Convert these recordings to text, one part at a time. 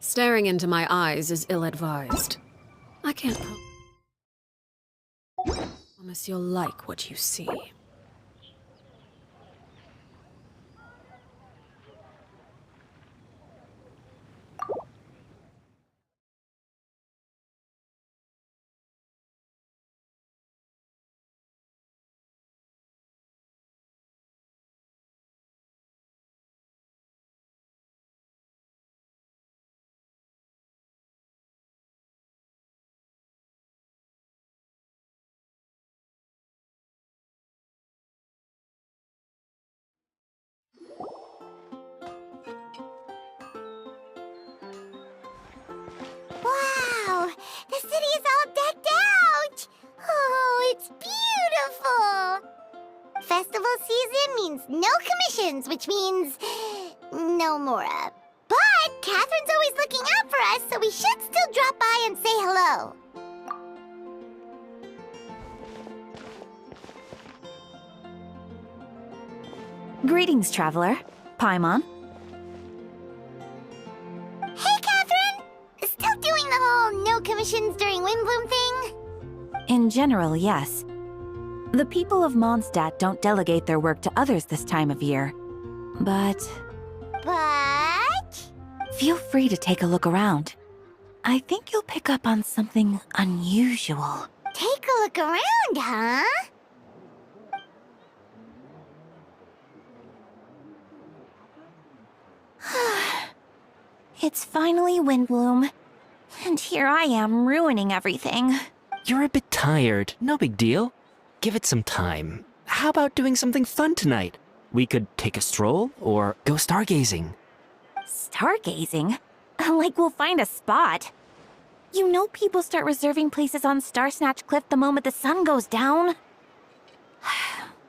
Staring into my eyes is ill-advised. I can't promise you'll like what you see. Wow! The city is all decked out! Oh, it's beautiful! Festival season means no commissions, which means no Mora. But Catherine's always looking out for us, so we should still drop by and say hello. Greetings, traveler. Paimon. Hey, Catherine! Still doing the whole no commissions during Windbloom thing? In general, yes. The people of Mondstadt don't delegate their work to others this time of year. But Feel feel free to take a look around. I think you'll pick up on something unusual. Take a look around, huh? It's finally Windbloom. And here I am ruining everything. You're a bit tired. No big deal. Give it some time. How about doing something fun tonight? We could take a stroll or go stargazing. Stargazing? Like we'll find a spot. You know people start reserving places on Starsnatch Cliff the moment the sun goes down.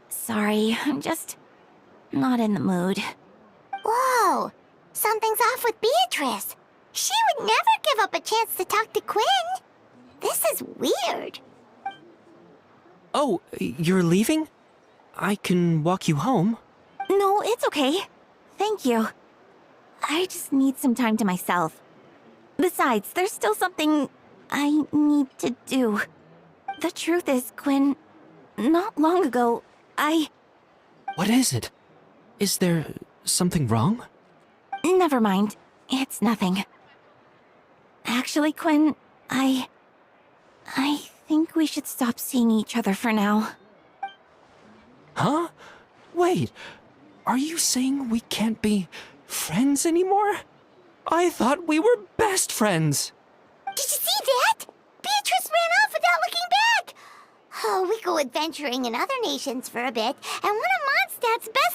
Sorry, I'm just not in the mood. Whoa! Something's off with Beatrice. She would never give up a chance to talk to Quinn. This is weird. Oh, you're leaving? I can walk you home. No, it's okay. Thank you. I just need some time to myself. Besides, there's still something I need to do. The truth is, Quinn, not long ago, What is it? Is there something wrong? Never mind. It's nothing. Actually, Quinn, I think we should stop seeing each other for now. Huh? Wait, are you saying we can't be friends anymore? I thought we were best friends. Did you see that? Beatrice ran off without looking back. Oh, we go adventuring in other nations for a bit, and one of Mondstadt's best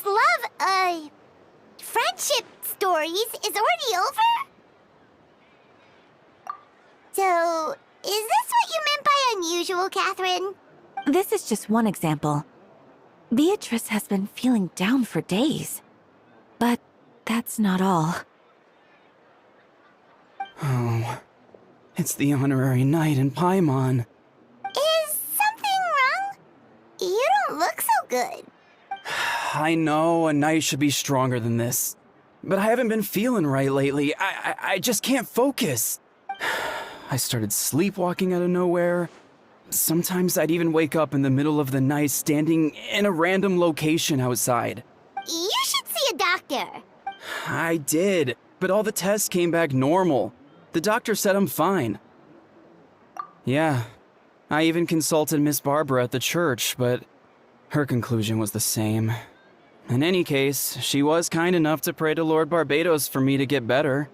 friendship stories is already over? So, is this what you meant by unusual, Catherine? This is just one example. Beatrice has been feeling down for days. But that's not all. Oh, it's the honorary knight in Paimon. Is something wrong? You don't look so good. I know a knight should be stronger than this, but I haven't been feeling right lately. I just can't focus. I started sleepwalking out of nowhere. Sometimes I'd even wake up in the middle of the night standing in a random location outside. You should see a doctor. I did, but all the tests came back normal. The doctor said I'm fine. Yeah, I even consulted Miss Barbara at the church, but her conclusion was the same. In any case, she was kind enough to pray to Lord Barbados for me to get better.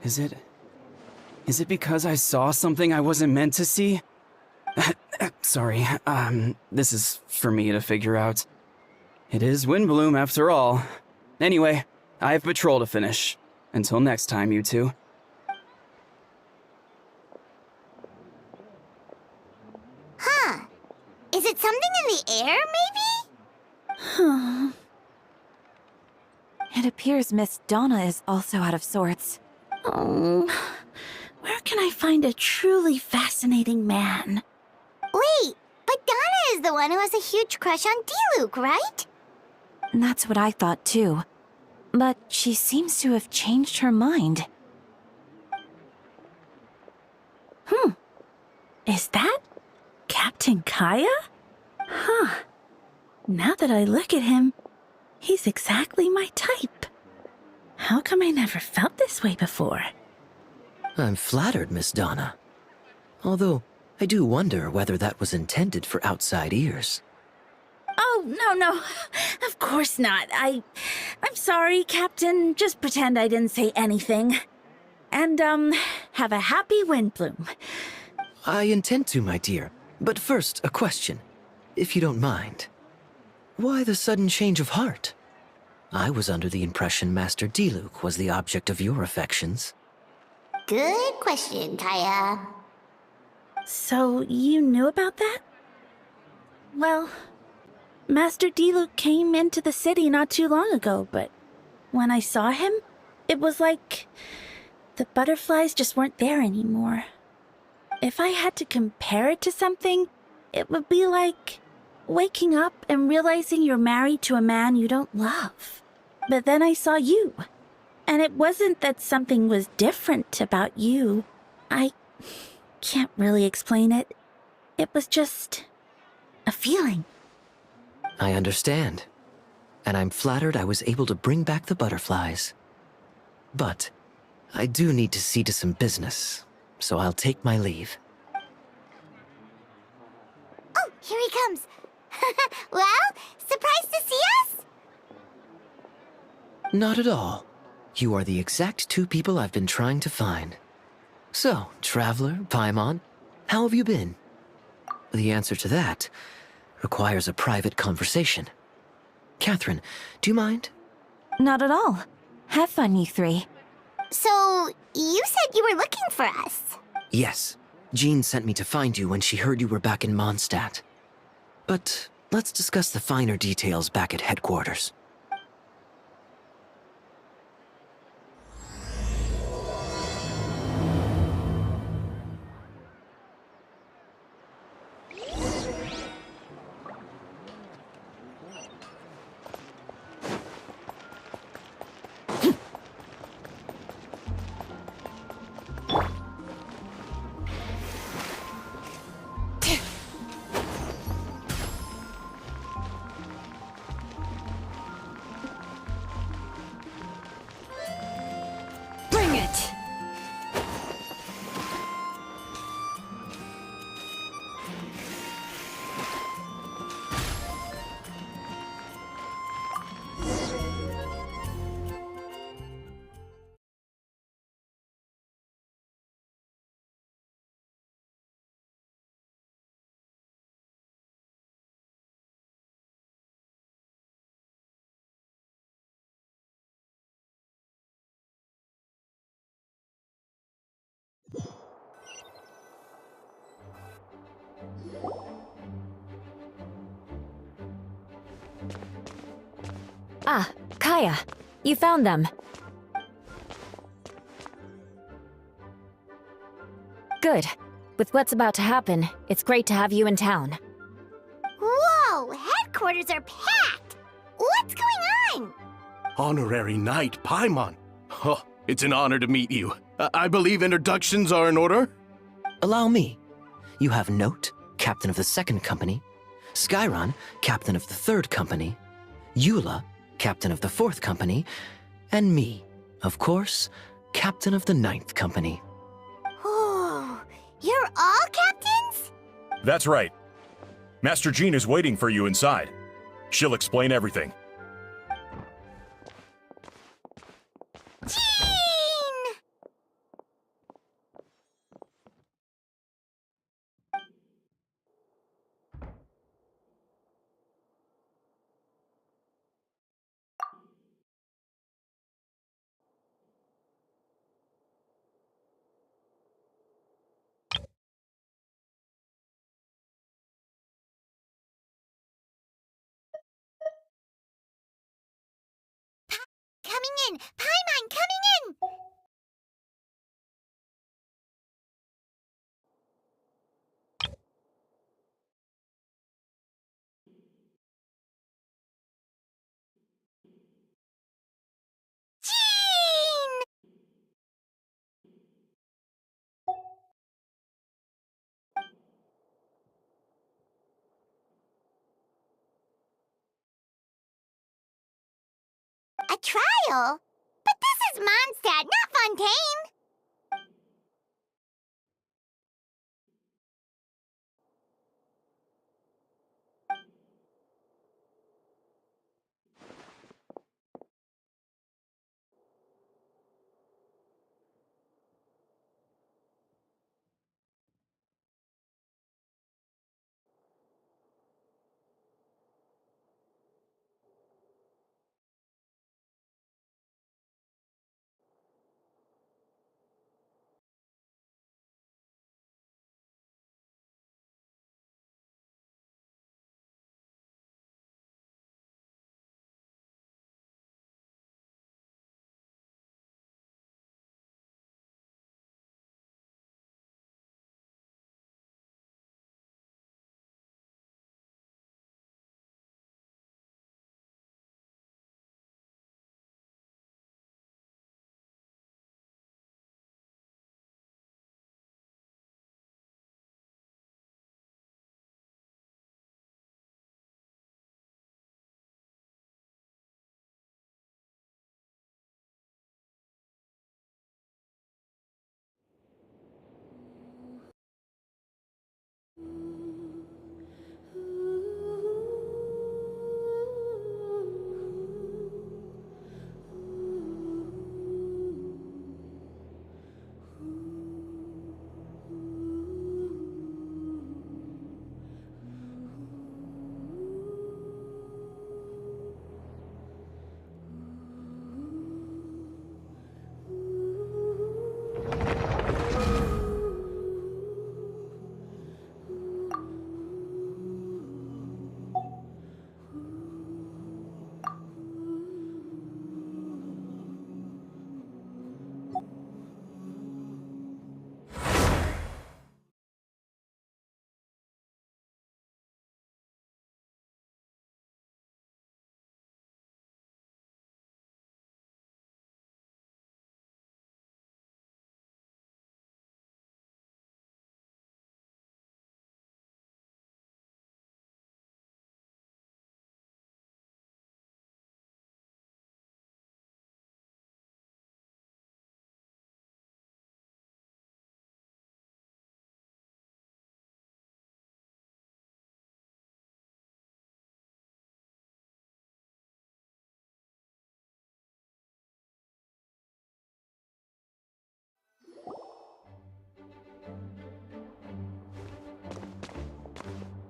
Is it because I saw something I wasn't meant to see? Sorry, this is for me to figure out. It is Windbloom after all. Anyway, I have patrol to finish. Until next time, you two. Huh. Is it something in the air, maybe? It appears Miss Donna is also out of sorts. Oh, where can I find a truly fascinating man? Wait, but Donna is the one who has a huge crush on D-Luke, right? That's what I thought too. But she seems to have changed her mind. Is that Captain Kaya? Huh. Now that I look at him, he's exactly my type. How come I never felt this way before? I'm flattered, Miss Donna. Although, I do wonder whether that was intended for outside ears. Oh, no. Of course not. I'm sorry, Captain. Just pretend I didn't say anything. And, have a happy Windbloom. I intend to, my dear. But first, a question, if you don't mind. Why the sudden change of heart? I was under the impression Master D-Luke was the object of your affections. Good question, Kaya. So, you knew about that? Well, Master D-Luke came into the city not too long ago, but when I saw him, it was like the butterflies just weren't there anymore. If I had to compare it to something, it would be like waking up and realizing you're married to a man you don't love. But then I saw you, and it wasn't that something was different about you. I can't really explain it. It was just a feeling. I understand. And I'm flattered I was able to bring back the butterflies. But I do need to see to some business, so I'll take my leave. Oh, here he comes. Well, surprised to see us? Not at all. You are the exact two people I've been trying to find. So, Traveler, Paimon, how have you been? The answer to that requires a private conversation. Catherine, do you mind? Not at all. Have fun, you three. So, you said you were looking for us. Yes. Jean sent me to find you when she heard you were back in Mondstadt. But let's discuss the finer details back at headquarters. Bring it! Ah, Kaya, you found them. Good. With what's about to happen, it's great to have you in town. Whoa, headquarters are packed. What's going on? Honorary Knight Paimon. Oh, it's an honor to meet you. I believe introductions are in order? Allow me. You have Note, Captain of the Second Company, Skyron, Captain of the Third Company, Eula, Captain of the Fourth Company, and me, of course, Captain of the Ninth Company. Oh, you're all captains That's right. Master Jean is waiting for you inside. She'll explain everything. Jean! Coming in! Paimon, coming in! Jean! A trial? But this is Mondstadt, not Fontaine!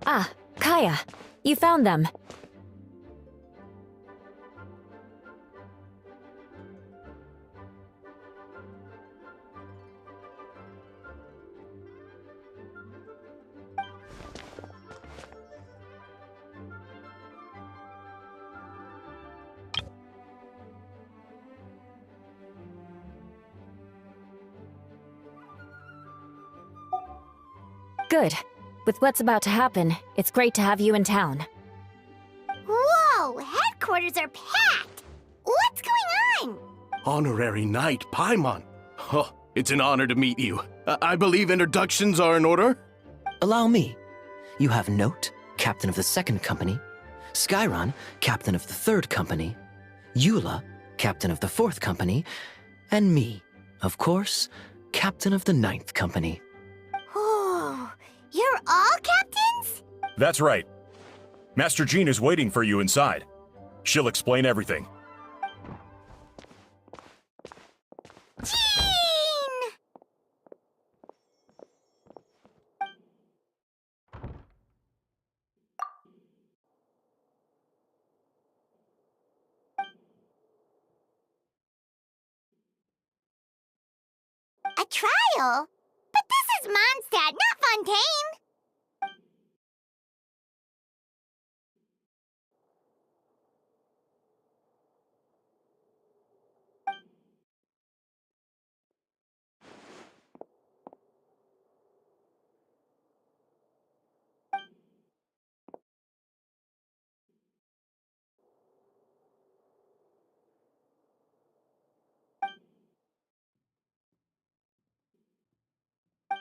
Ah, Kaya. You found them. Good. With what's about to happen, it's great to have you in town. Whoa! Headquarters are packed! What's going on? Honorary Knight Paimon. Oh, it's an honor to meet you. I believe introductions are in order? Allow me. You have Note, captain of the 2nd Company, Skyron, captain of the 3rd Company, Eula, captain of the 4th Company, and me, of course, captain of the 9th Company. Oh, you're all captains That's right. Master Jean is waiting for you inside. She'll explain everything. Jean! A trial? But this is Mondstadt, not Fontaine!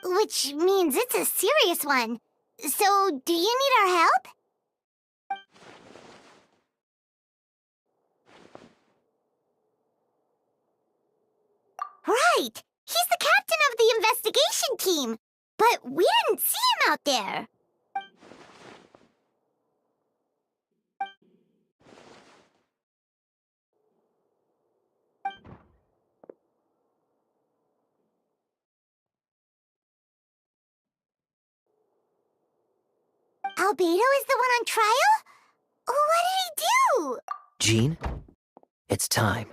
Which means it's a serious one. So, do you need our help? Right! He's the captain of the investigation team! But we didn't see him out there! Albedo is the one on trial? What did he do? Jean, it's time.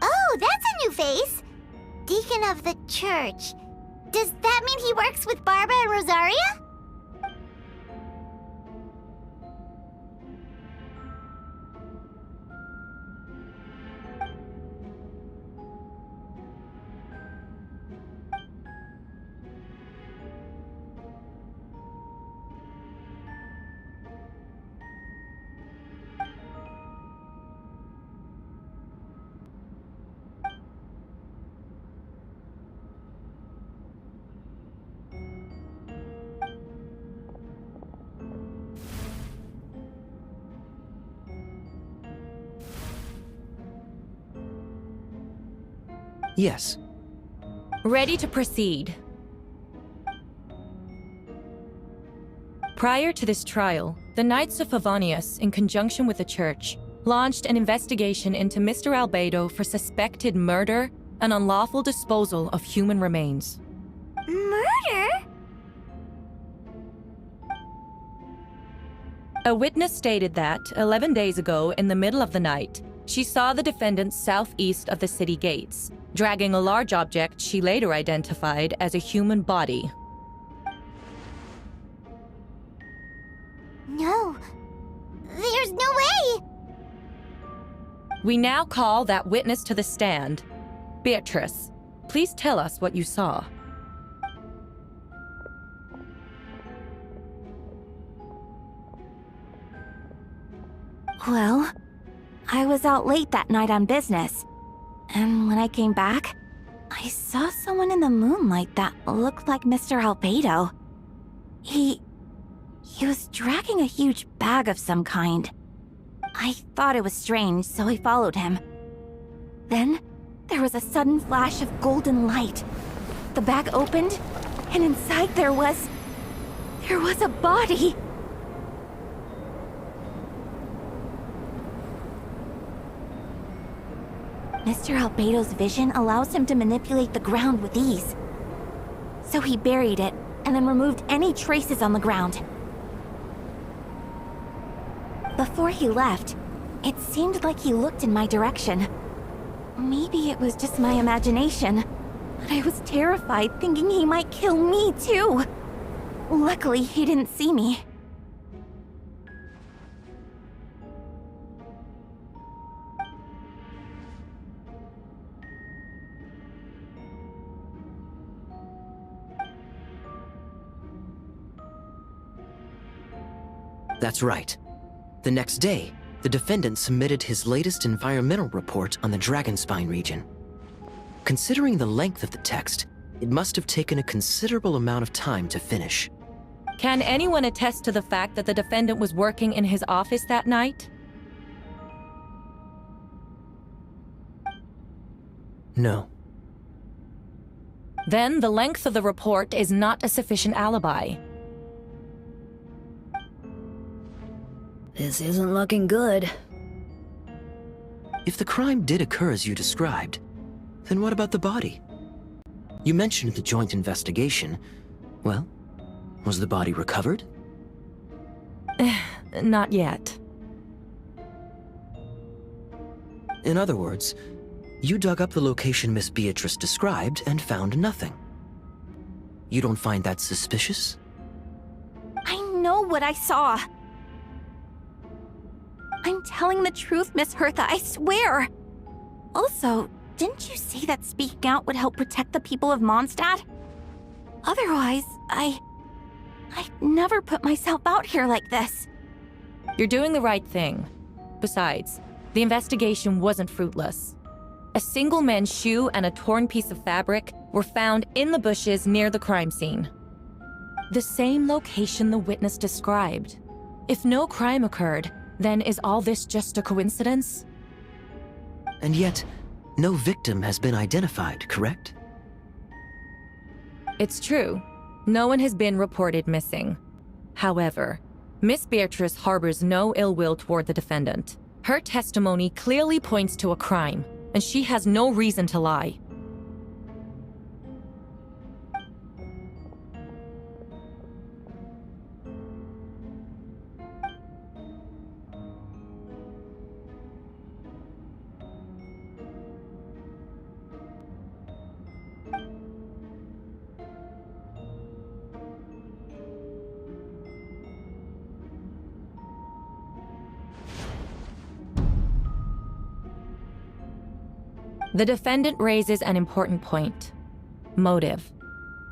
Oh, that's a new face! Deacon of the church. Does that mean he works with Barbara and Rosaria? Yes. Ready to proceed. Prior to this trial, the Knights of Favonius, in conjunction with the Church, launched an investigation into Mr. Albedo for suspected murder and unlawful disposal of human remains. Murder? A witness stated that, 11 days ago, in the middle of the night, she saw the defendant southeast of the city gates, dragging a large object she later identified as a human body. No. There's no way! We now call that witness to the stand. Beatrice, please tell us what you saw. Well, I was out late that night on business. And when I came back, I saw someone in the moonlight that looked like Mr. Albedo. He was dragging a huge bag of some kind. I thought it was strange, so I followed him. Then, there there was a sudden flash of golden light. The bag opened, and inside there was a body. Mr. Albedo's vision allows him to manipulate the ground with ease. So he buried it, and then removed any traces on the ground. Before he left, it seemed like he looked in my direction. Maybe it was just my imagination, but I was terrified thinking he might kill me too. Luckily, he didn't see me. That's right. The next day, the defendant submitted his latest environmental report on the Dragonspine region. Considering the length of the text, it must have taken a considerable amount of time to finish. Can anyone attest to the fact that the defendant was working in his office that night? No. Then the length of the report is not a sufficient alibi. This isn't looking good. If the crime did occur as you described, then what about the body? You mentioned the joint investigation. Well, was the body recovered? Not yet. In other words, you dug up the location Miss Beatrice described and found nothing. You don't find that suspicious? I know what I saw. I'm telling the truth, Miss Hertha, I swear! Also, didn't you say that speaking out would help protect the people of Mondstadt? Otherwise, I'd never put myself out here like this. You're doing the right thing. Besides, the investigation wasn't fruitless. A single men's shoe and a torn piece of fabric were found in the bushes near the crime scene. The same location the witness described. If no crime occurred, then is all this just a coincidence? And yet, no victim has been identified, correct? It's true. No one has been reported missing. However, Miss Beatrice harbors no ill will toward the defendant. Her testimony clearly points to a crime, and she has no reason to lie. The defendant raises an important point. Motive.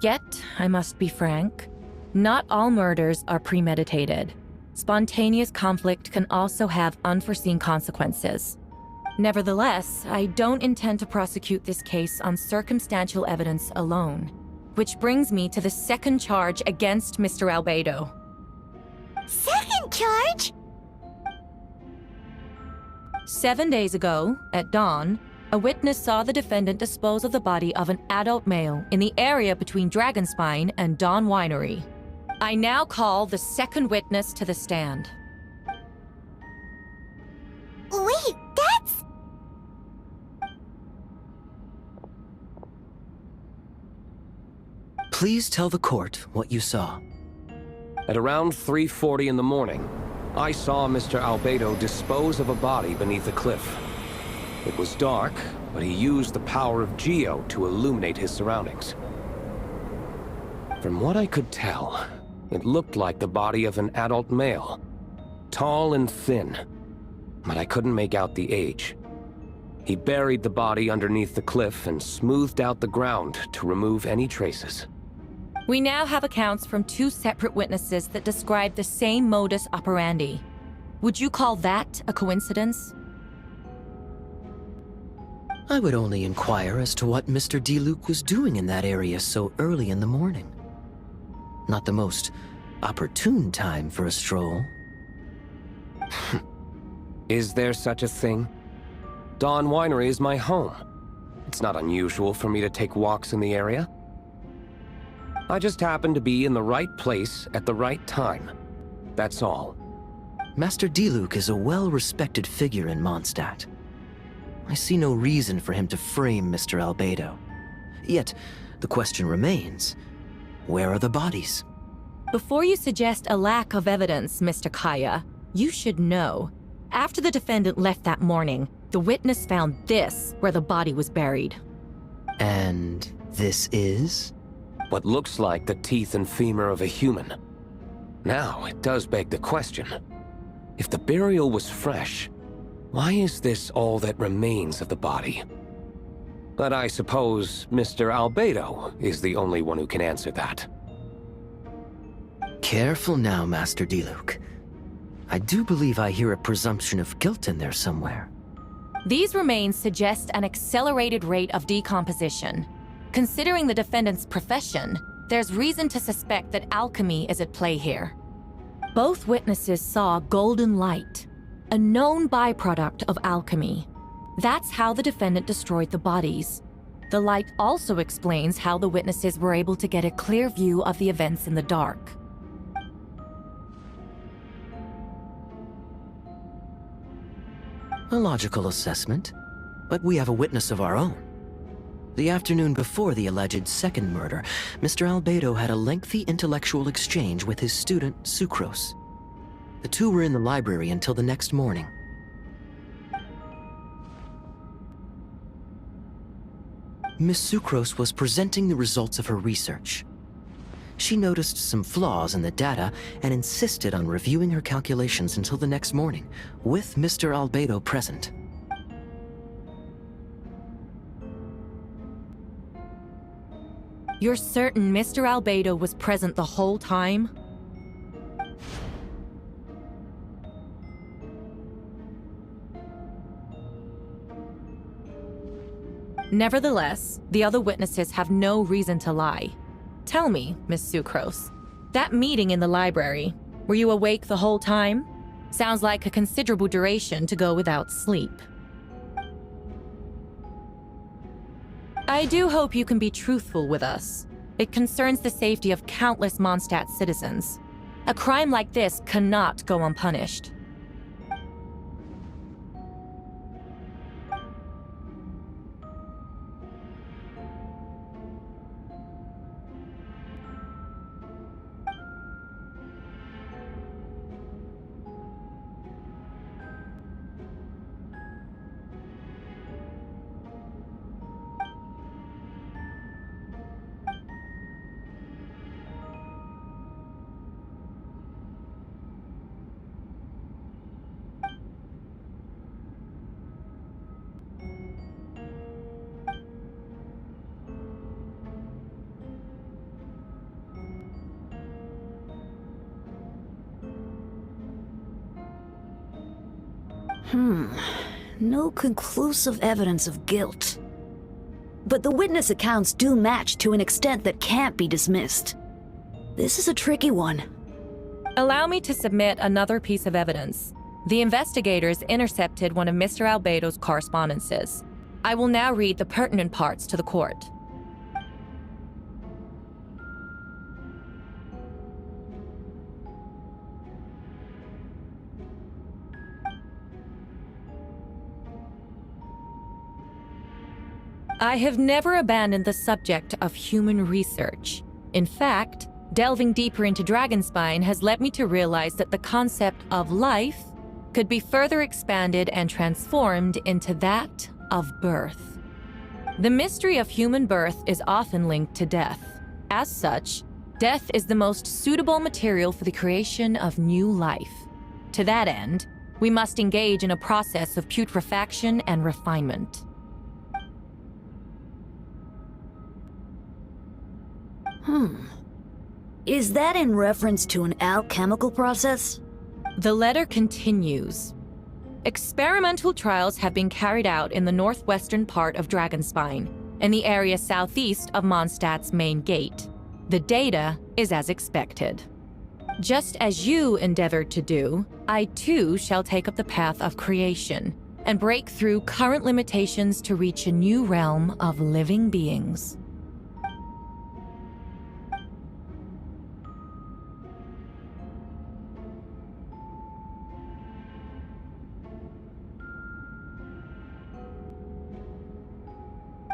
Yet, I must be frank, not all murders are premeditated. Spontaneous conflict can also have unforeseen consequences. Nevertheless, I don't intend to prosecute this case on circumstantial evidence alone. Which brings me to the second charge against Mr. Albedo. Second charge? 7 days ago, at dawn, a witness saw the defendant dispose of the body of an adult male in the area between Dragonspine and Dawn Winery. I now call the second witness to the stand. Wait, that's... Please tell the court what you saw. At around 3:40 in the morning, I saw Mr. Albedo dispose of a body beneath a cliff. It was dark, but he used the power of Geo to illuminate his surroundings. From what I could tell, it looked like the body of an adult male. Tall and thin, but I couldn't make out the age. He buried the body underneath the cliff and smoothed out the ground to remove any traces. We now have accounts from 2 separate witnesses that describe the same modus operandi. Would you call that a coincidence? I would only inquire as to what Mr. Diluc was doing in that area so early in the morning. Not the most opportune time for a stroll. Is there such a thing? Dawn Winery is my home. It's not unusual for me to take walks in the area. I just happened to be in the right place at the right time. That's all. Master Diluc is a well-respected figure in Mondstadt. I see no reason for him to frame Mr. Albedo. Yet, the question remains, where are the bodies? Before you suggest a lack of evidence, Mr. Kaya, you should know. After the defendant left that morning, the witness found this where the body was buried. And this is? What looks like the teeth and femur of a human. Now, it does beg the question. If the burial was fresh, why is this all that remains of the body? But I suppose Mr. Albedo is the only one who can answer that. Careful now, Master Diluc. I do believe I hear a presumption of guilt in there somewhere. These remains suggest an accelerated rate of decomposition. Considering the defendant's profession, there's reason to suspect that alchemy is at play here. Both witnesses saw golden light, a known byproduct of alchemy. That's how the defendant destroyed the bodies. The light also explains how the witnesses were able to get a clear view of the events in the dark. A logical assessment, but we have a witness of our own. The afternoon before the alleged second murder, Mr. Albedo had a lengthy intellectual exchange with his student, Sucrose. The two were in the library until the next morning. Miss Sucrose was presenting the results of her research. She noticed some flaws in the data and insisted on reviewing her calculations until the next morning, with Mr. Albedo present. You're certain Mr. Albedo was present the whole time? Nevertheless, the other witnesses have no reason to lie. Tell me, Miss Sucrose, that meeting in the library, were you awake the whole time? Sounds like a considerable duration to go without sleep. I do hope you can be truthful with us. It concerns the safety of countless Mondstadt citizens. A crime like this cannot go unpunished. No conclusive evidence of guilt. But the witness accounts do match to an extent that can't be dismissed. This is a tricky one. Allow me to submit another piece of evidence. The investigators intercepted one of Mr. Albedo's correspondences. I will now read the pertinent parts to the court. I have never abandoned the subject of human research. In fact, delving deeper into Dragonspine has led me to realize that the concept of life could be further expanded and transformed into that of birth. The mystery of human birth is often linked to death. As such, death is the most suitable material for the creation of new life. To that end, we must engage in a process of putrefaction and refinement. Is that in reference to an alchemical process? The letter continues. Experimental trials have been carried out in the northwestern part of Dragonspine, in the area southeast of Mondstadt's main gate. The data is as expected. Just as you endeavored to do, I too shall take up the path of creation. and break through current limitations to reach a new realm of living beings.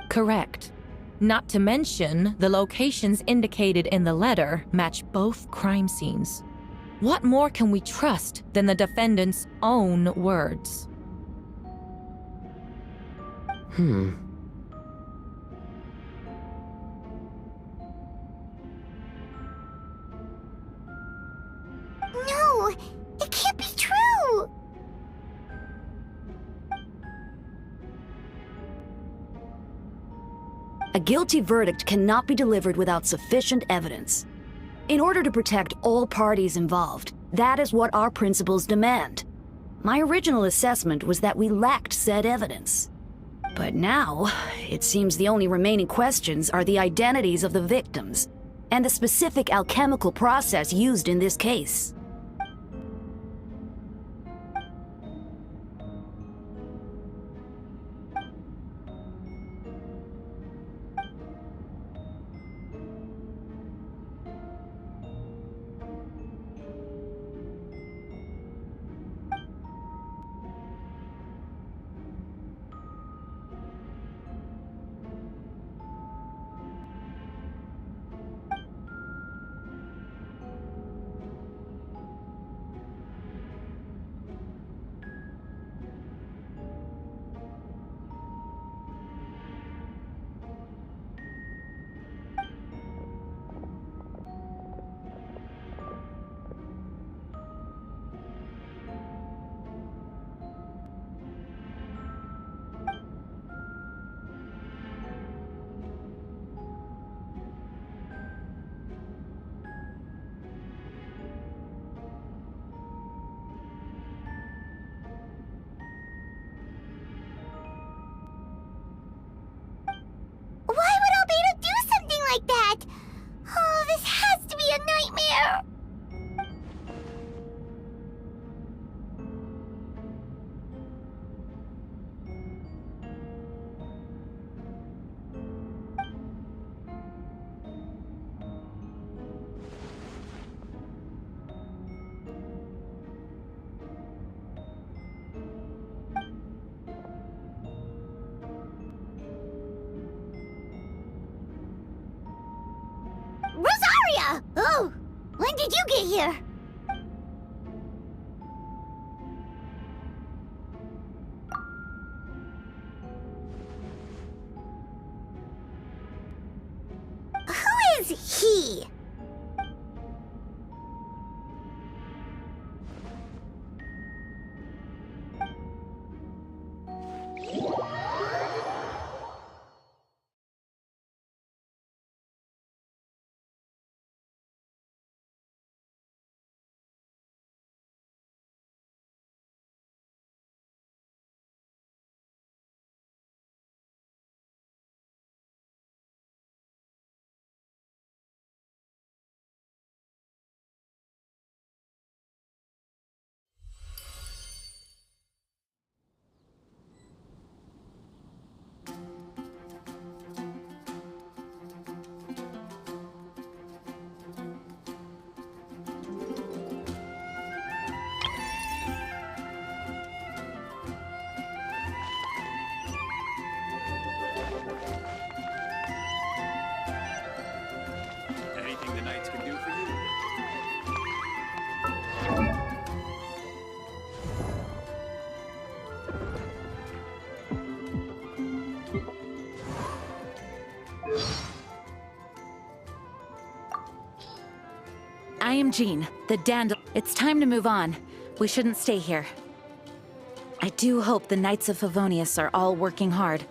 Correct. Not to mention, the locations indicated in the letter match both crime scenes. What more can we trust than the defendant's own words? Hmm. No, it can't be true! A guilty verdict cannot be delivered without sufficient evidence. In order to protect all parties involved, that is what our principles demand. My original assessment was that we lacked said evidence. But now, it seems the only remaining questions are the identities of the victims and the specific alchemical process used in this case. Why would Albedo do something like that? Oh, this has to be a nightmare! Rosaria! Oh, when did you get here? Who is he? Anything the Knights can do for you? I am Jean, the Dandel. It's time to move on. We shouldn't stay here. I do hope the Knights of Favonius are all working hard.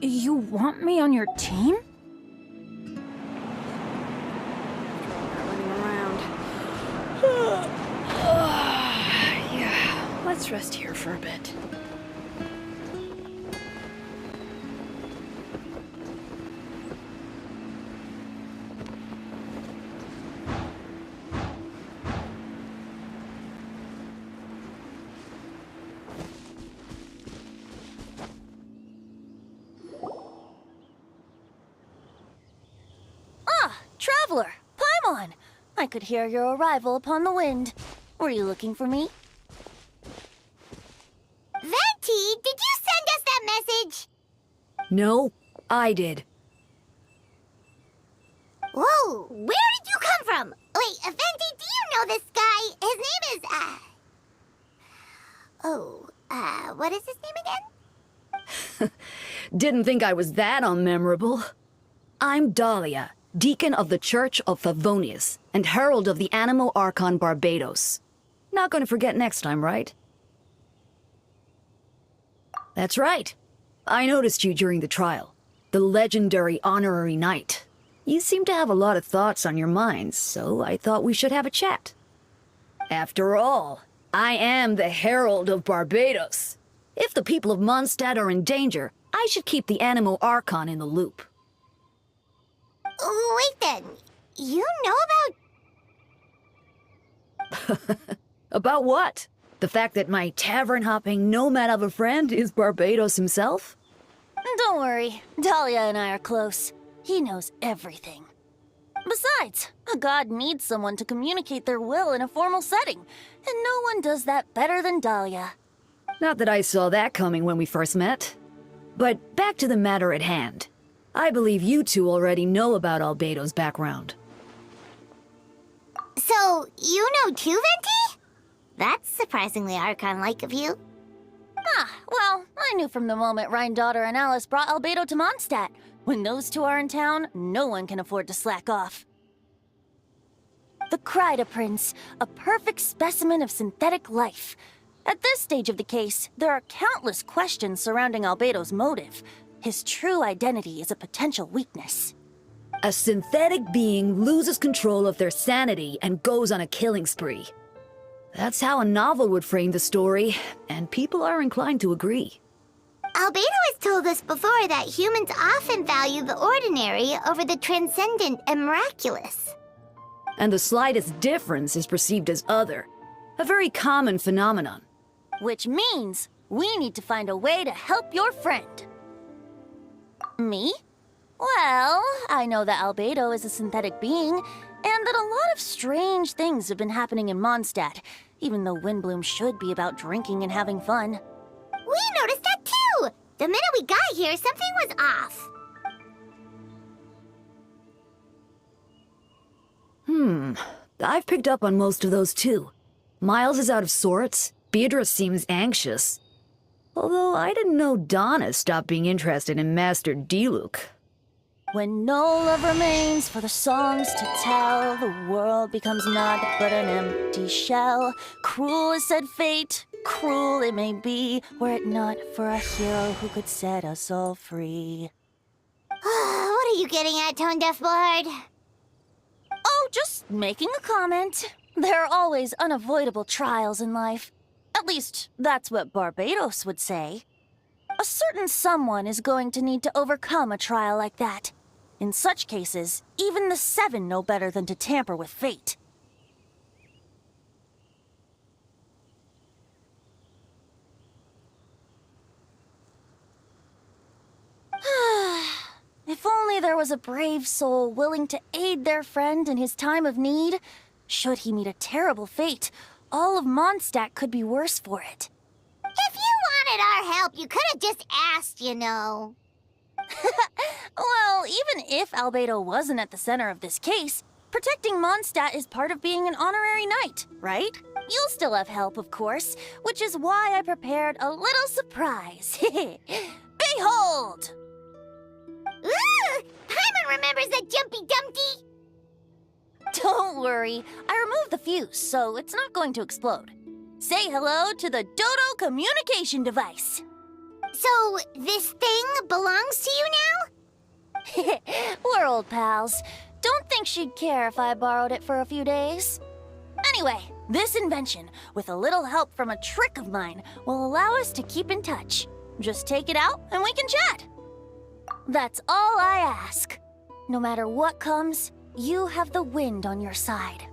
You want me on your team? Running around. Yeah, let's rest here for a bit. Traveler, Paimon! I could hear your arrival upon the wind. Were you looking for me? Venti, did you send us that message? No, I did. Whoa, where did you come from? Wait, Venti, do you know this guy? His name is, what is his name again? Didn't think I was that unmemorable. I'm Dahlia, Deacon of the Church of Favonius, and Herald of the Animo Archon Barbados. Not gonna forget next time, right? That's right. I noticed you during the trial. The legendary honorary knight. You seem to have a lot of thoughts on your minds, so I thought we should have a chat. After all, I am the Herald of Barbados. If the people of Mondstadt are in danger, I should keep the Animo Archon in the loop. Wait then, you know about... About what? The fact that my tavern-hopping nomad of a friend is Barbados himself? Don't worry, Dahlia and I are close. He knows everything. Besides, a god needs someone to communicate their will in a formal setting, and no one does that better than Dahlia. Not that I saw that coming when we first met. But back to the matter at hand. I believe you two already know about Albedo's background. So, you know too, Venti? That's surprisingly Archon-like of you. Well, I knew from the moment Rhine-Daughter and Alice brought Albedo to Mondstadt. When those two are in town, no one can afford to slack off. The Kryda Prince, a perfect specimen of synthetic life. At this stage of the case, there are countless questions surrounding Albedo's motive. His true identity is a potential weakness. A synthetic being loses control of their sanity and goes on a killing spree. That's how a novel would frame the story, and people are inclined to agree. Albedo has told us before that humans often value the ordinary over the transcendent and miraculous. And the slightest difference is perceived as other. A very common phenomenon. Which means we need to find a way to help your friend. Me? Well, I know that Albedo is a synthetic being, and that a lot of strange things have been happening in Mondstadt, even though Windbloom should be about drinking and having fun. We noticed that too! The minute we got here, something was off. I've picked up on most of those too. Miles is out of sorts, Beatrice seems anxious. Although I didn't know Donna stopped being interested in Master Diluc. When no love remains for the songs to tell, the world becomes naught but an empty shell. Cruel is said fate, cruel it may be, were it not for a hero who could set us all free. What are you getting at, Tone Deaf Bard? Oh, just making a comment. There are always unavoidable trials in life. At least, that's what Barbados would say. A certain someone is going to need to overcome a trial like that. In such cases, even the Seven know better than to tamper with fate. If only there was a brave soul willing to aid their friend in his time of need. Should he meet a terrible fate, all of Mondstadt could be worse for it. If you wanted our help, you could have just asked, you know. Well, even if Albedo wasn't at the center of this case, protecting Mondstadt is part of being an honorary knight, right? You'll still have help, of course, which is why I prepared a little surprise. Behold! Ooh! Paimon remembers that Jumpy Dumpty! Don't worry, I removed the fuse, so it's not going to explode. Say hello to the Dodo communication device. So, this thing belongs to you now? We're old pals. Don't think she'd care if I borrowed it for a few days. Anyway, this invention, with a little help from a trick of mine, will allow us to keep in touch. Just take it out and we can chat. That's all I ask. No matter what comes, you have the wind on your side.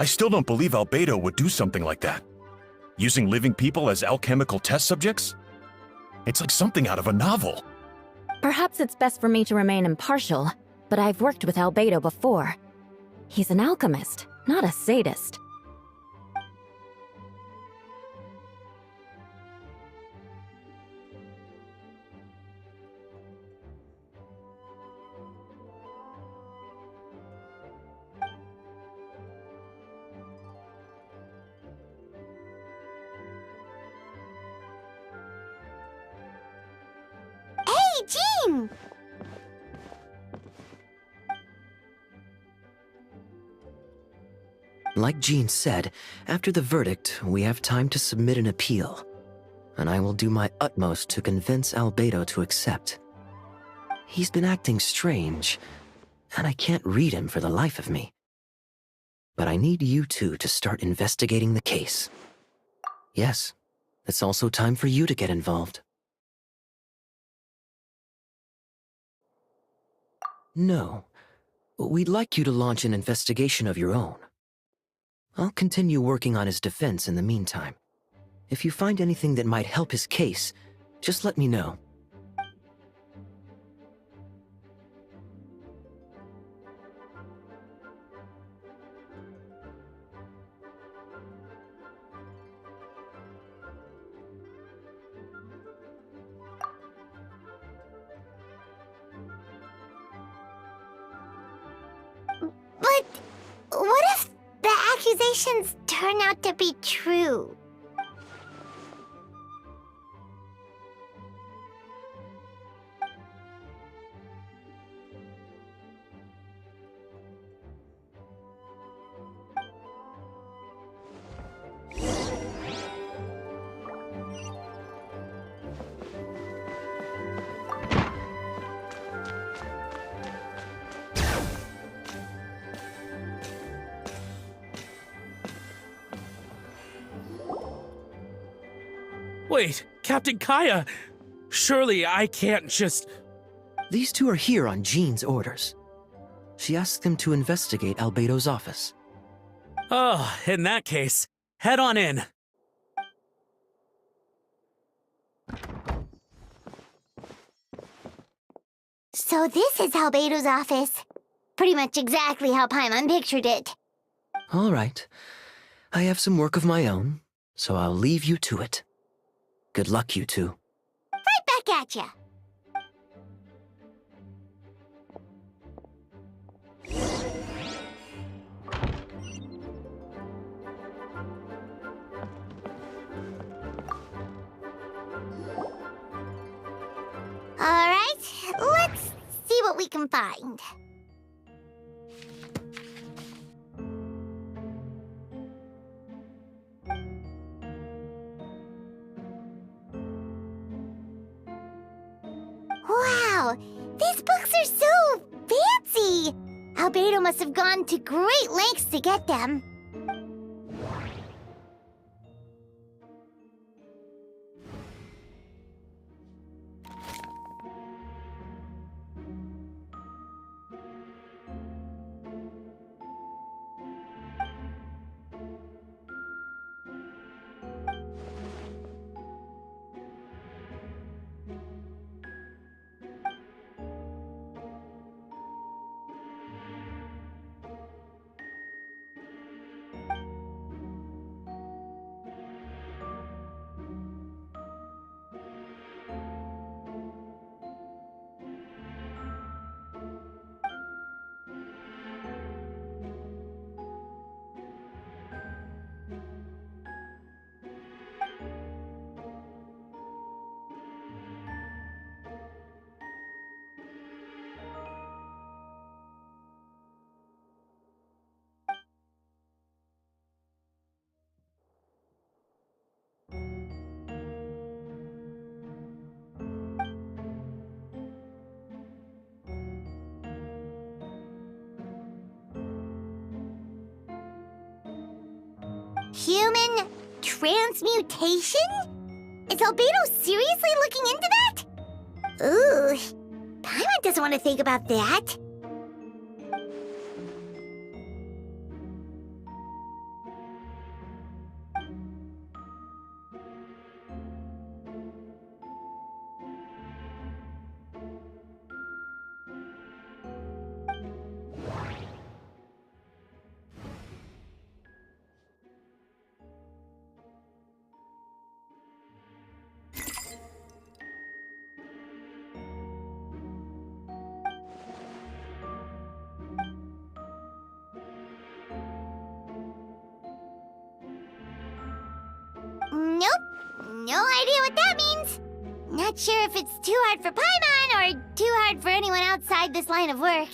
I still don't believe Albedo would do something like that. Using living people as alchemical test subjects? It's like something out of a novel. Perhaps it's best for me to remain impartial, but I've worked with Albedo before. He's an alchemist, not a sadist. Hey, Jean! Like Jean said, after the verdict, we have time to submit an appeal. And I will do my utmost to convince Albedo to accept. He's been acting strange, and I can't read him for the life of me. But I need you two to start investigating the case. Yes, it's also time for you to get involved. No, we'd like you to launch an investigation of your own. I'll continue working on his defense in the meantime. If you find anything that might help his case, just let me know. But what if the accusations turn out to be true? Wait, Captain Kaya! Surely I can't just... These two are here on Jean's orders. She asked them to investigate Albedo's office. Oh, in that case, Head on in. So this is Albedo's office. Pretty much exactly how Paimon pictured it. All right. I have some work of my own, so I'll leave you to it. Good luck, you two. Right back at ya. All right, let's see what we can find. Wow, these books are so fancy! Albedo must have gone to great lengths to get them. Human transmutation? Is Albedo seriously looking into that? Ooh, Paimon doesn't want to think about that. Nope, no idea what that means. Not sure if it's too hard for Paimon or too hard for anyone outside this line of work.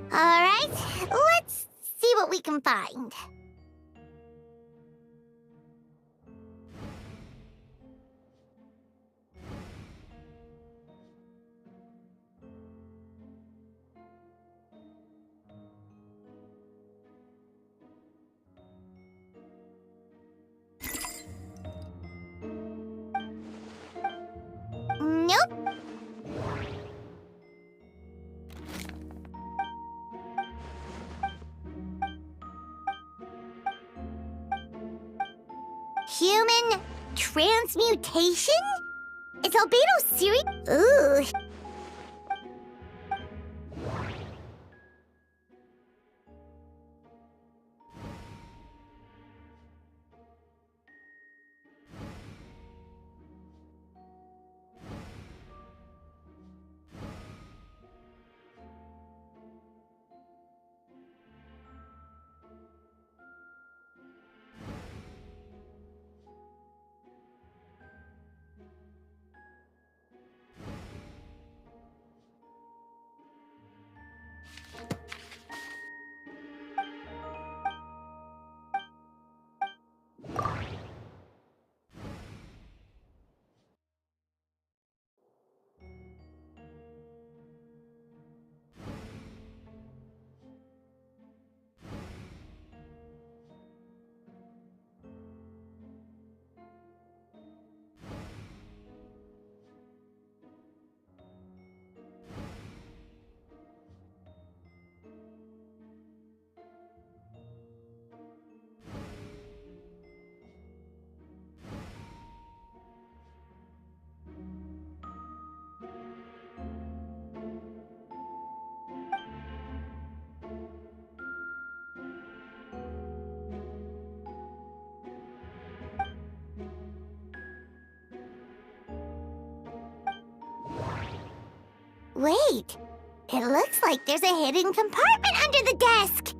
All right, let's see what we can find. Human transmutation? Is Albedo serious? Ooh. Wait, it looks like there's a hidden compartment under the desk.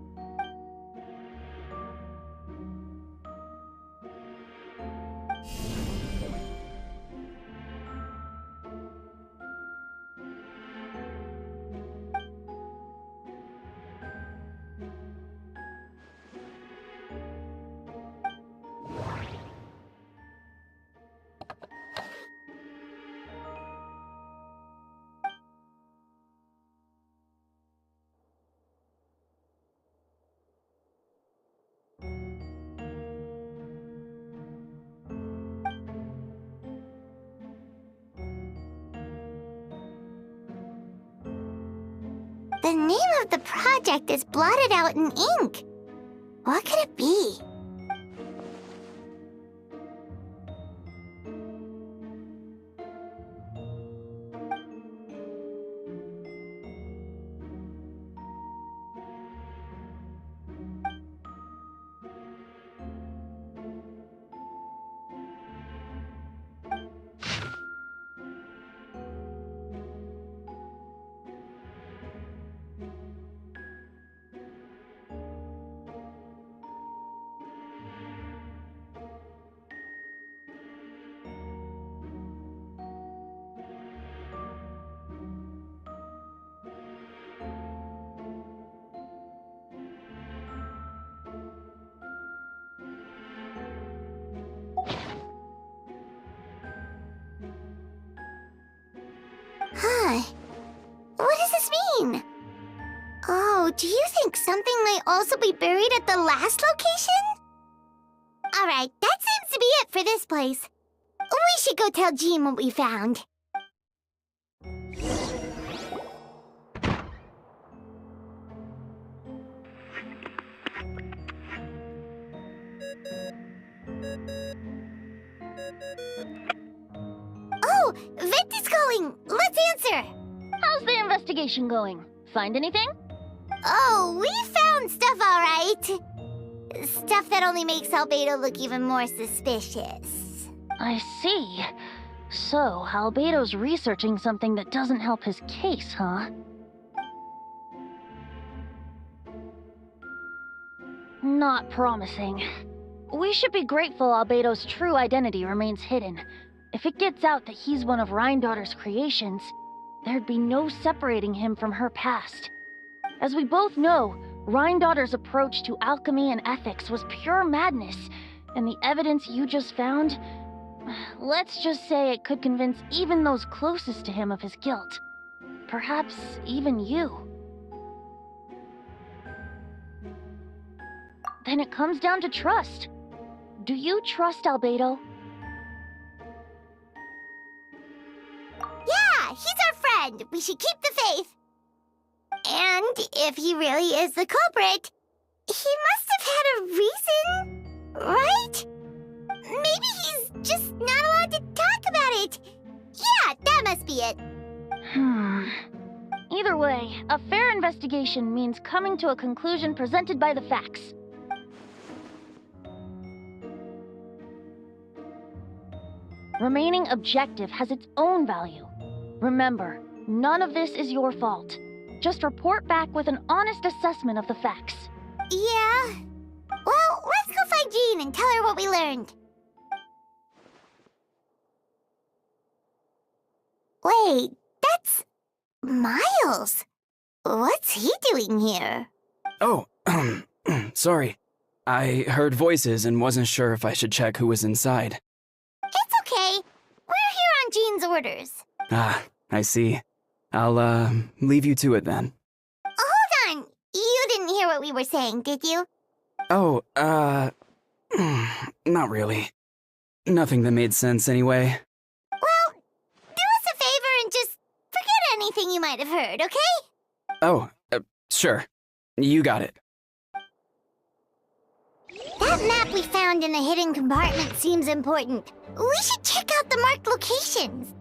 The name of the project is blotted out in ink. What could it be? Huh. What does this mean? Oh, do you think something might also be buried at the last location? Alright, that seems to be it for this place. We should go tell Jean what we found. Oh, Vent is calling! Let's answer! How's the investigation going? Find anything? Oh, we found stuff alright. Stuff that only makes Albedo look even more suspicious. I see. So, Albedo's researching something that doesn't help his case, huh? Not promising. We should be grateful Albedo's true identity remains hidden. If it gets out that he's one of Rhindaughter's creations, there'd be no separating him from her past. As we both know, Rhindaughter's approach to alchemy and ethics was pure madness, and the evidence you just found, let's just say it could convince even those closest to him of his guilt. Perhaps even you. Then it comes down to trust. Do you trust Albedo? Yeah, he's our friend. We should keep the faith. And if he really is the culprit, he must have had a reason, right? maybe he's just not allowed to talk about it. Yeah, that must be it. Either way, a fair investigation means coming to a conclusion presented by the facts. Remaining objective has its own value. Remember, none of this is your fault. Just report back with an honest assessment of the facts. Yeah. Well, let's go find Jean and tell her what we learned. Wait, that's Miles. What's he doing here? Oh, sorry. I heard voices and wasn't sure if I should check who was inside. It's okay. We're here on Jean's orders. Ah, I see. I'll, leave you to it then. Hold on. You didn't hear what we were saying, did you? Oh, not really. Nothing that made sense anyway. Well, do us a favor and just forget anything you might have heard, okay? Oh, sure. You got it. That map we found in the hidden compartment seems important. We should check out the marked locations.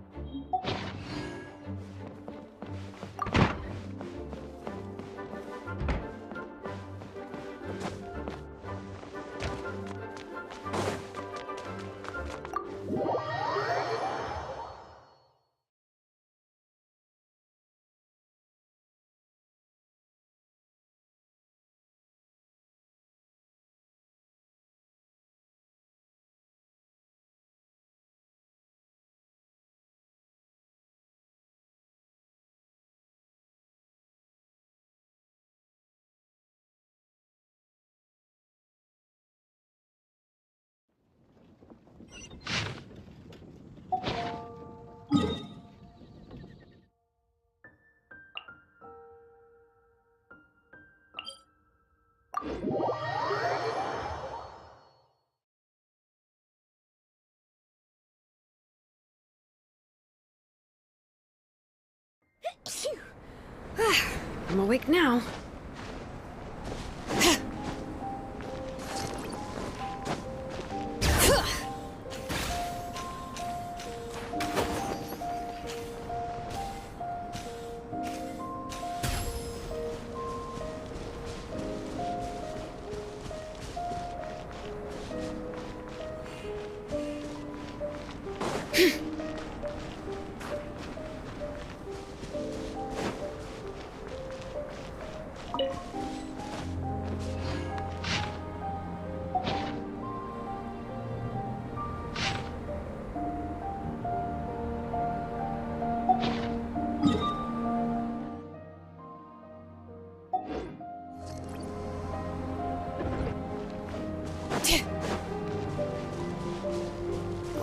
I'm awake now.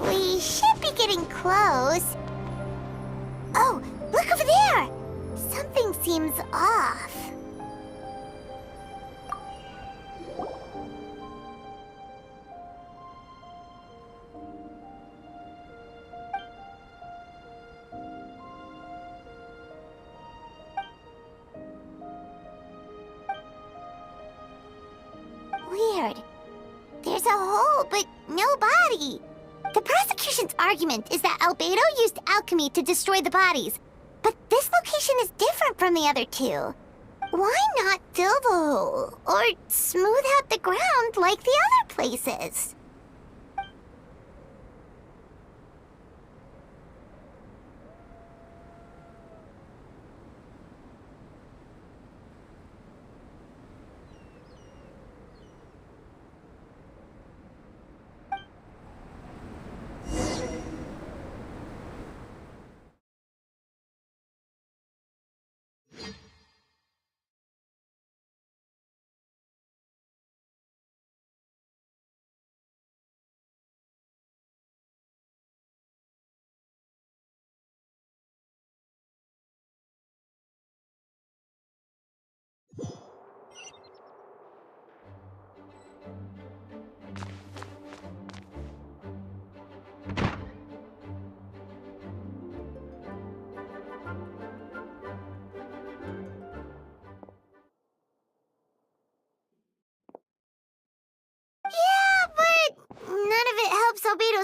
We should be getting close. Oh, look over there! Something seems off. Weird. There's a hole, but no body. The prosecution's argument is that Albedo used alchemy to destroy the bodies, but this location is different from the other two. Why not fill the hole, or smooth out the ground like the other places?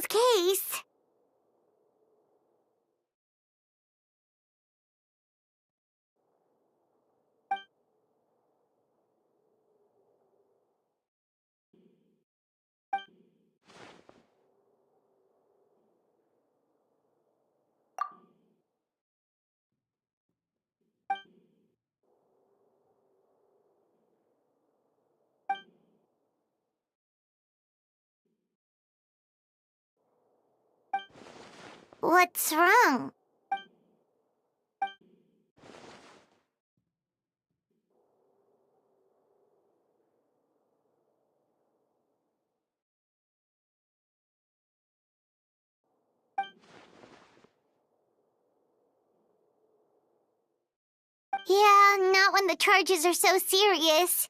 case. What's wrong? Yeah, not when the charges are so serious.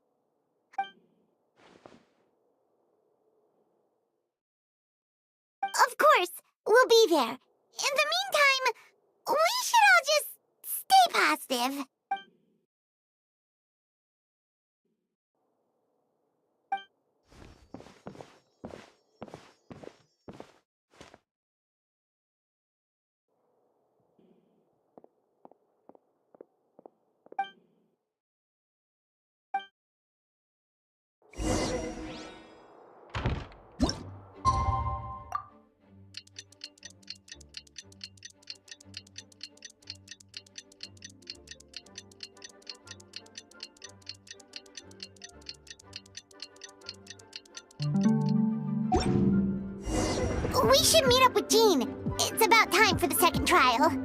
Of course, we'll be there. In the meantime, we should all just stay positive. We should meet up with Jean. It's about time for the second trial.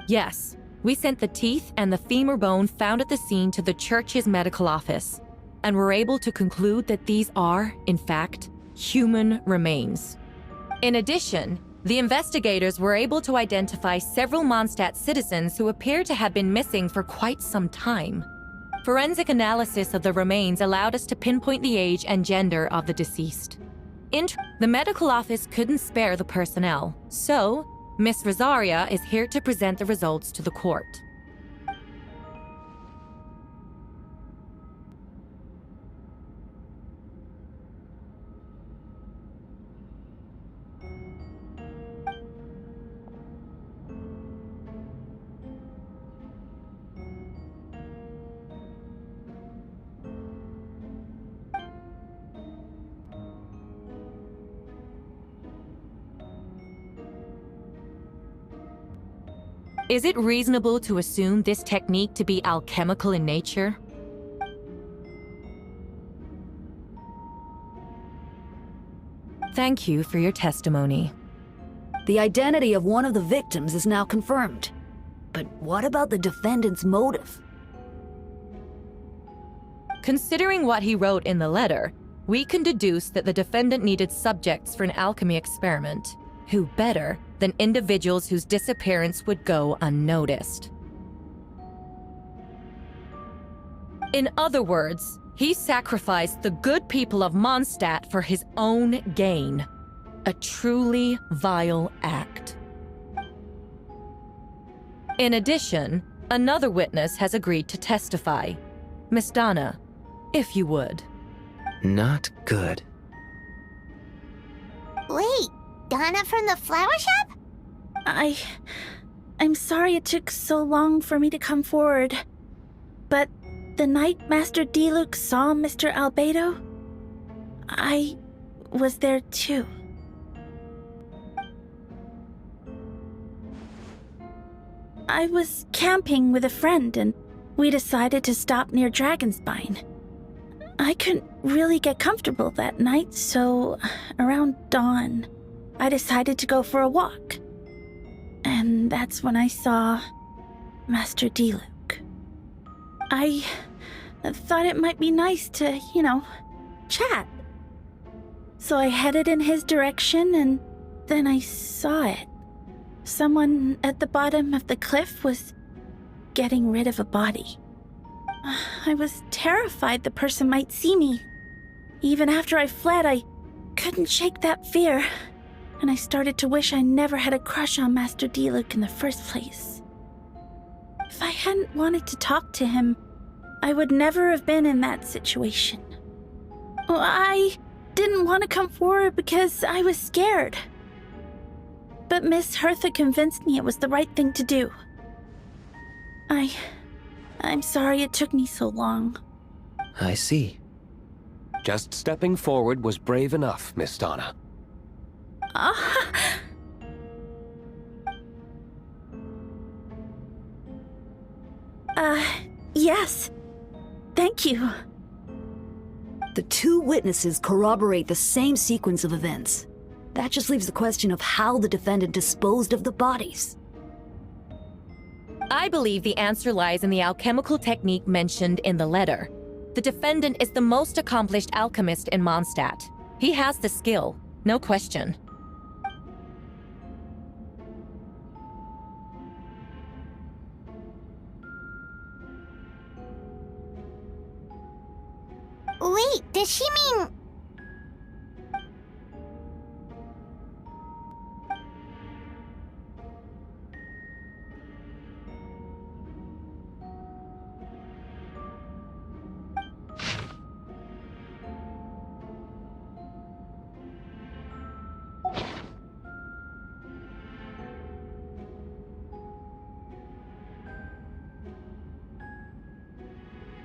Yes, we sent the teeth and the femur bone found at the scene to the church's medical office, and were able to conclude that these are, in fact, human remains. In addition, the investigators were able to identify several Mondstadt citizens who appear to have been missing for quite some time. Forensic analysis of the remains allowed us to pinpoint the age and gender of the deceased. The medical office couldn't spare the personnel, so Miss Rosaria is here to present the results to the court. Is it reasonable to assume this technique to be alchemical in nature? Thank you for your testimony. The identity of one of the victims is now confirmed. But what about the defendant's motive? Considering what he wrote in the letter, we can deduce that the defendant needed subjects for an alchemy experiment. Who better than individuals whose disappearance would go unnoticed? In other words, he sacrificed the good people of Mondstadt for his own gain. A truly vile act. In addition, another witness has agreed to testify. Miss Donna, if you would. Not good. Wait, Donna from the flower shop? I'm sorry it took so long for me to come forward. But the night Master Diluc saw Mr. Albedo, I was there too. I was camping with a friend and we decided to stop near Dragonspine. I couldn't really get comfortable that night, so around dawn, I decided to go for a walk. And that's when I saw Master Diluc. I thought it might be nice to, chat. So I headed in his direction and then I saw it. Someone at the bottom of the cliff was getting rid of a body. I was terrified the person might see me. Even after I fled, I couldn't shake that fear, and I started to wish I never had a crush on Master Diluc in the first place. If I hadn't wanted to talk to him, I would never have been in that situation. Well, I didn't want to come forward because I was scared. But Miss Hertha convinced me it was the right thing to do. I'm sorry it took me so long. I see. Just stepping forward was brave enough, Miss Donna. Yes. Thank you. The two witnesses corroborate the same sequence of events. That just leaves the question of how the defendant disposed of the bodies. I believe the answer lies in the alchemical technique mentioned in the letter. The defendant is the most accomplished alchemist in Mondstadt. He has the skill, no question. Wait, does she mean...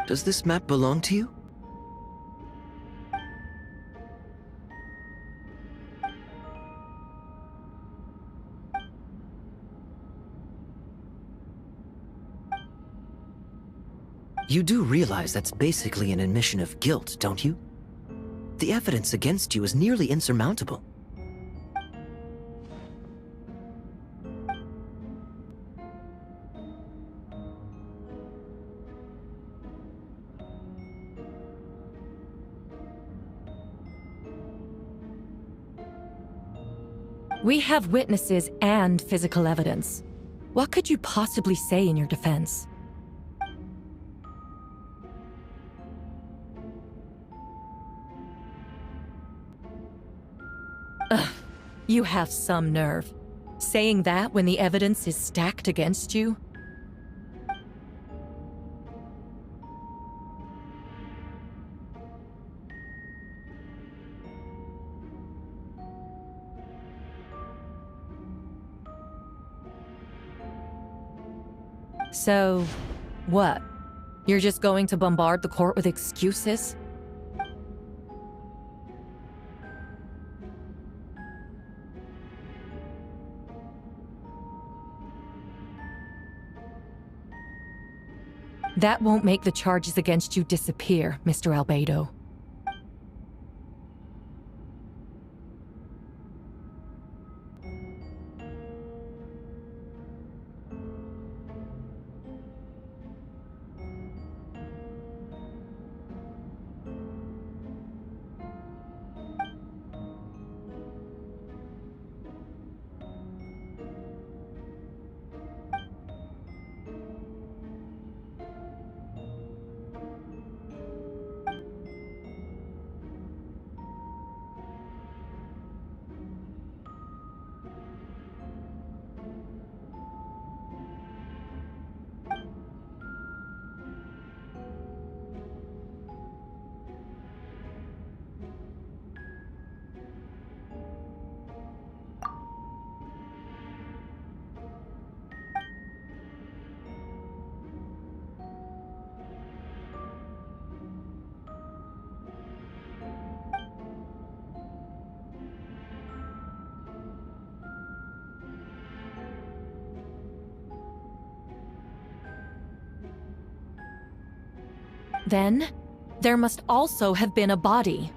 Does this map belong to you? You do realize that's basically an admission of guilt, don't you? The evidence against you is nearly insurmountable. We have witnesses and physical evidence. What could you possibly say in your defense? Ugh, you have some nerve. Saying that when the evidence is stacked against you? So, what? You're just going to bombard the court with excuses? That won't make the charges against you disappear, Mr. Albedo. Then, there must also have been a body.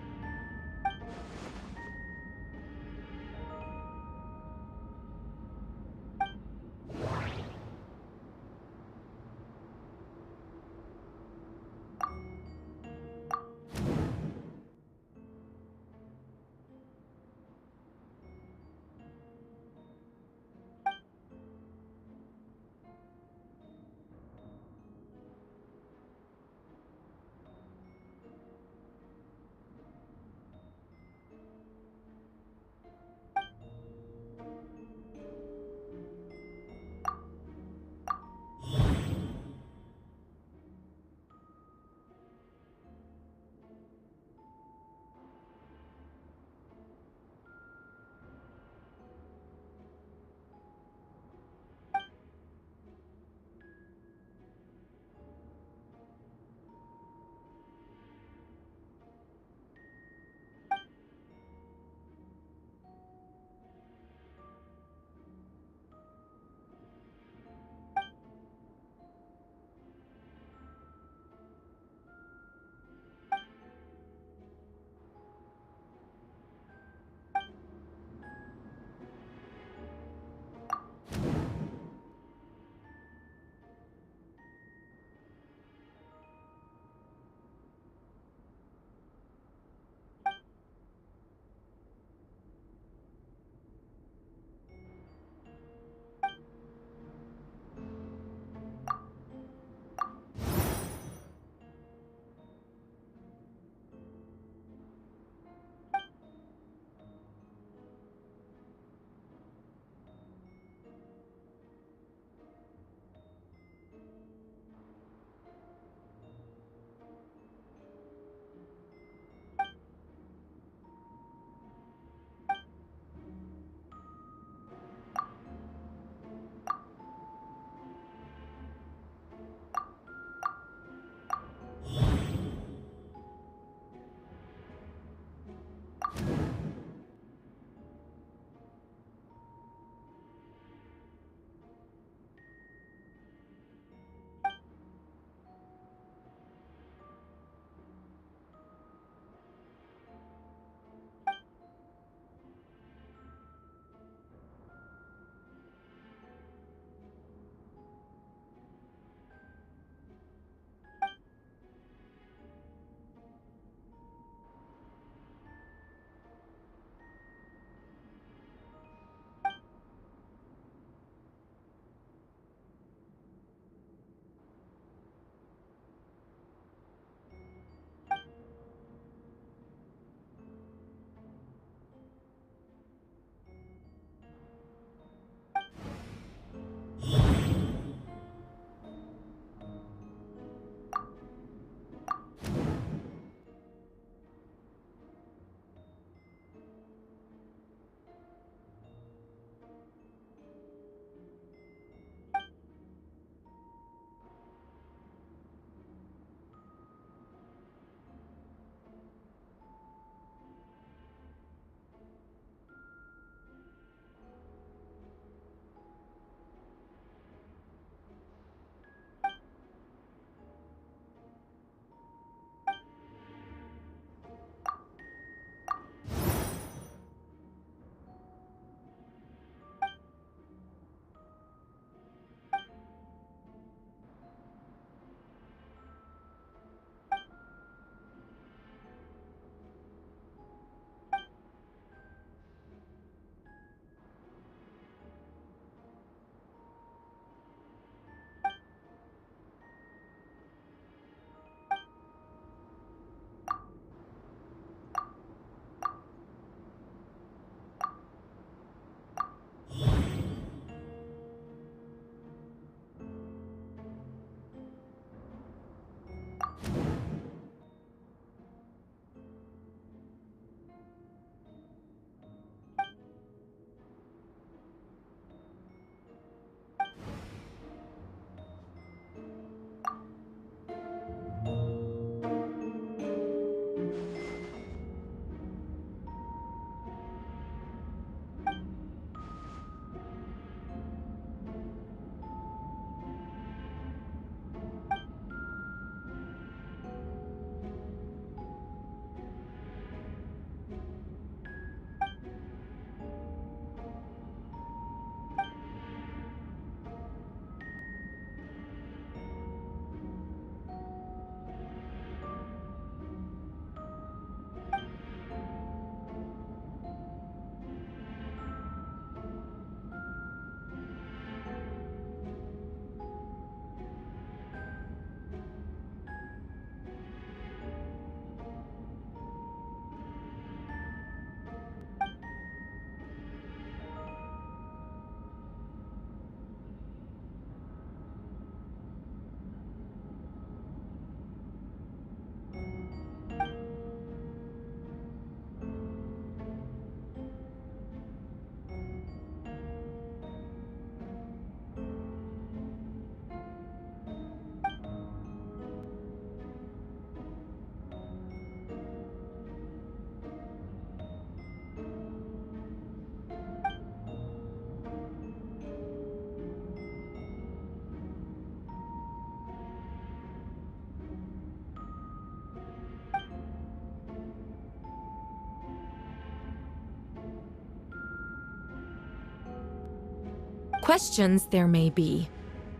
Questions there may be,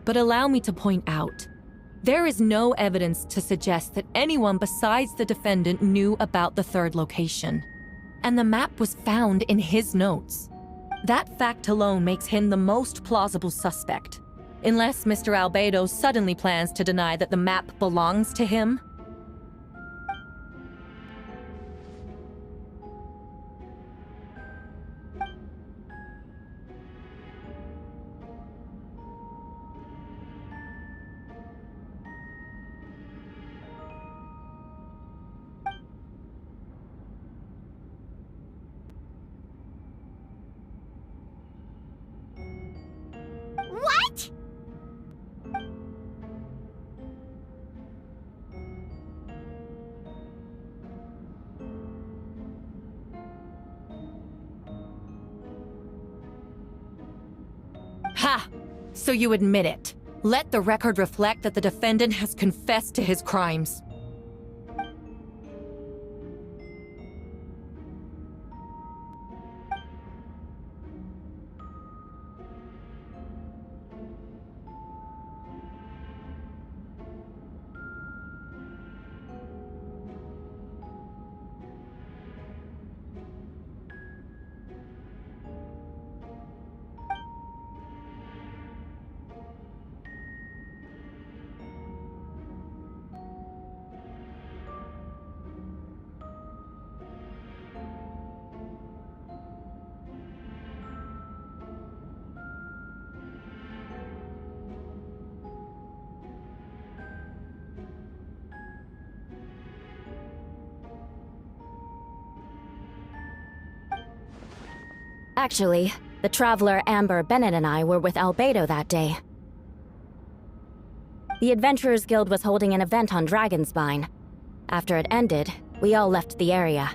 but allow me to point out, there is no evidence to suggest that anyone besides the defendant knew about the third location. And the map was found in his notes. That fact alone makes him the most plausible suspect. Unless Mr. Albedo suddenly plans to deny that the map belongs to him. What? Ha! So you admit it. Let the record reflect that the defendant has confessed to his crimes. Actually, the traveler Amber, Bennett, and I were with Albedo that day. The Adventurers Guild was holding an event on Dragonspine. After it ended, we all left the area.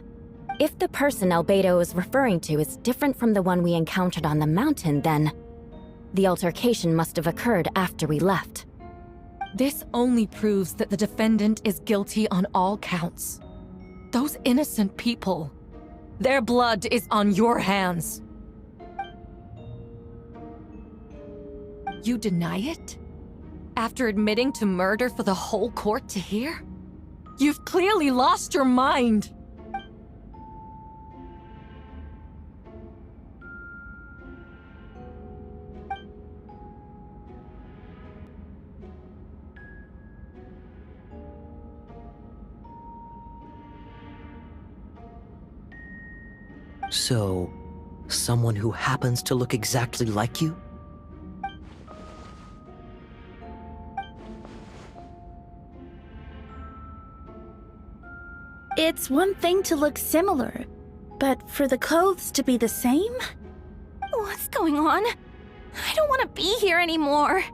If the person Albedo is referring to is different from the one we encountered on the mountain, then the altercation must have occurred after we left. This only proves that the defendant is guilty on all counts. Those innocent people, their blood is on your hands. You deny it? After admitting to murder for the whole court to hear? You've clearly lost your mind! So, someone who happens to look exactly like you? It's one thing to look similar, but for the clothes to be the same? What's going on? I don't want to be here anymore.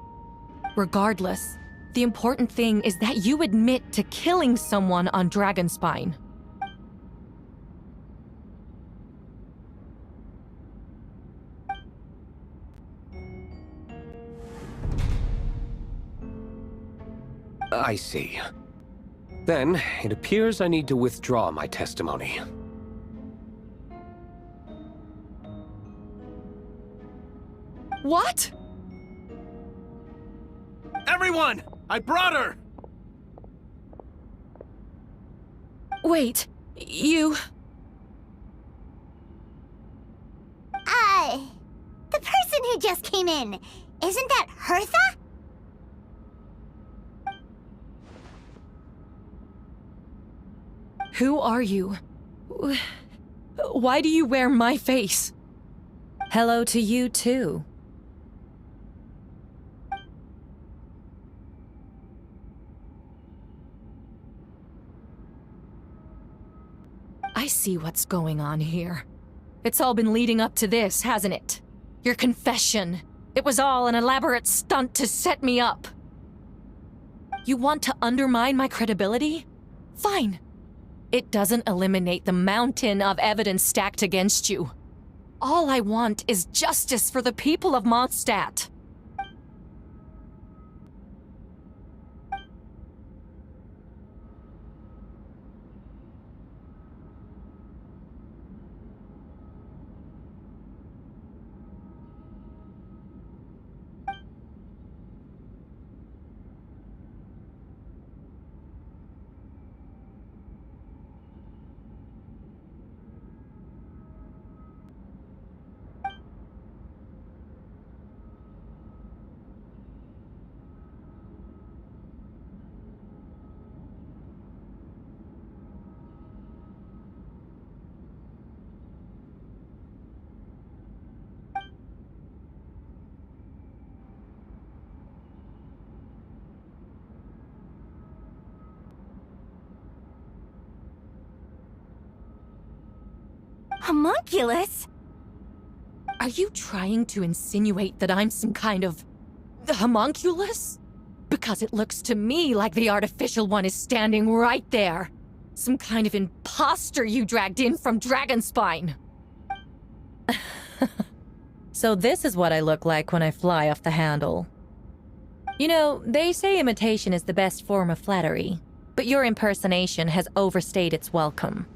Regardless, the important thing is that you admit to killing someone on Dragonspine. I see. Then, it appears I need to withdraw my testimony. What? Everyone! I brought her! Wait, you... The person who just came in, isn't that Hertha? Who are you? Why do you wear my face? Hello to you, too. I see what's going on here. It's all been leading up to this, hasn't it? Your confession. It was all an elaborate stunt to set me up. You want to undermine my credibility? Fine. It doesn't eliminate the mountain of evidence stacked against you. All I want is justice for the people of Mondstadt. Homunculus? Are you trying to insinuate that I'm some kind of homunculus? Because it looks to me like the artificial one is standing right there. Some kind of imposter you dragged in from Dragonspine. So this is what I look like when I fly off the handle. You know, they say imitation is the best form of flattery, but your impersonation has overstayed its welcome.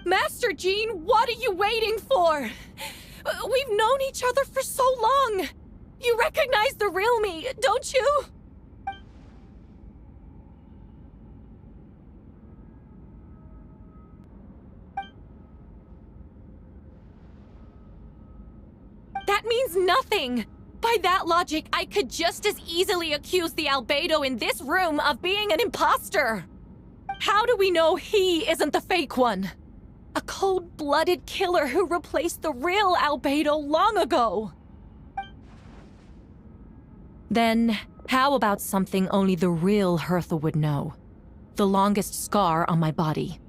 Master Jean, what are you waiting for? We've known each other for so long. You recognize the real me, don't you? That means nothing! By that logic, I could just as easily accuse the albedo in this room of being an imposter! How do we know he isn't the fake one? A cold-blooded killer who replaced the real albedo long ago! Then, how about something only the real Hertha would know? The longest scar on my body.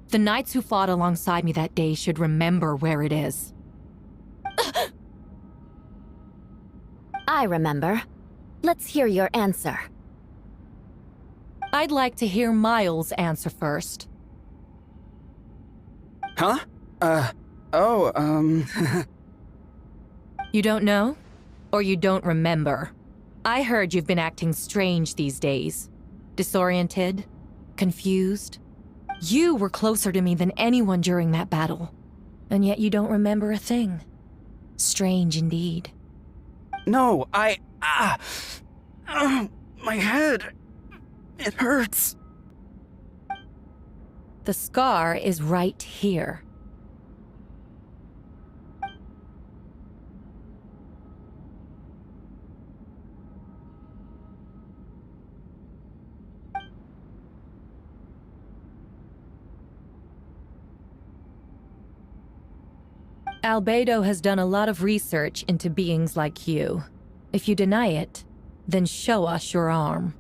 The knights who fought alongside me that day should remember where it is. I remember. Let's hear your answer. I'd like to hear Miles' answer first. Huh? You don't know? Or you don't remember? I heard you've been acting strange these days. Disoriented? Confused? You were closer to me than anyone during that battle. And yet you don't remember a thing. Strange indeed. No, my head. It hurts. The scar is right here. Albedo has done a lot of research into beings like you. If you deny it, then show us your arm.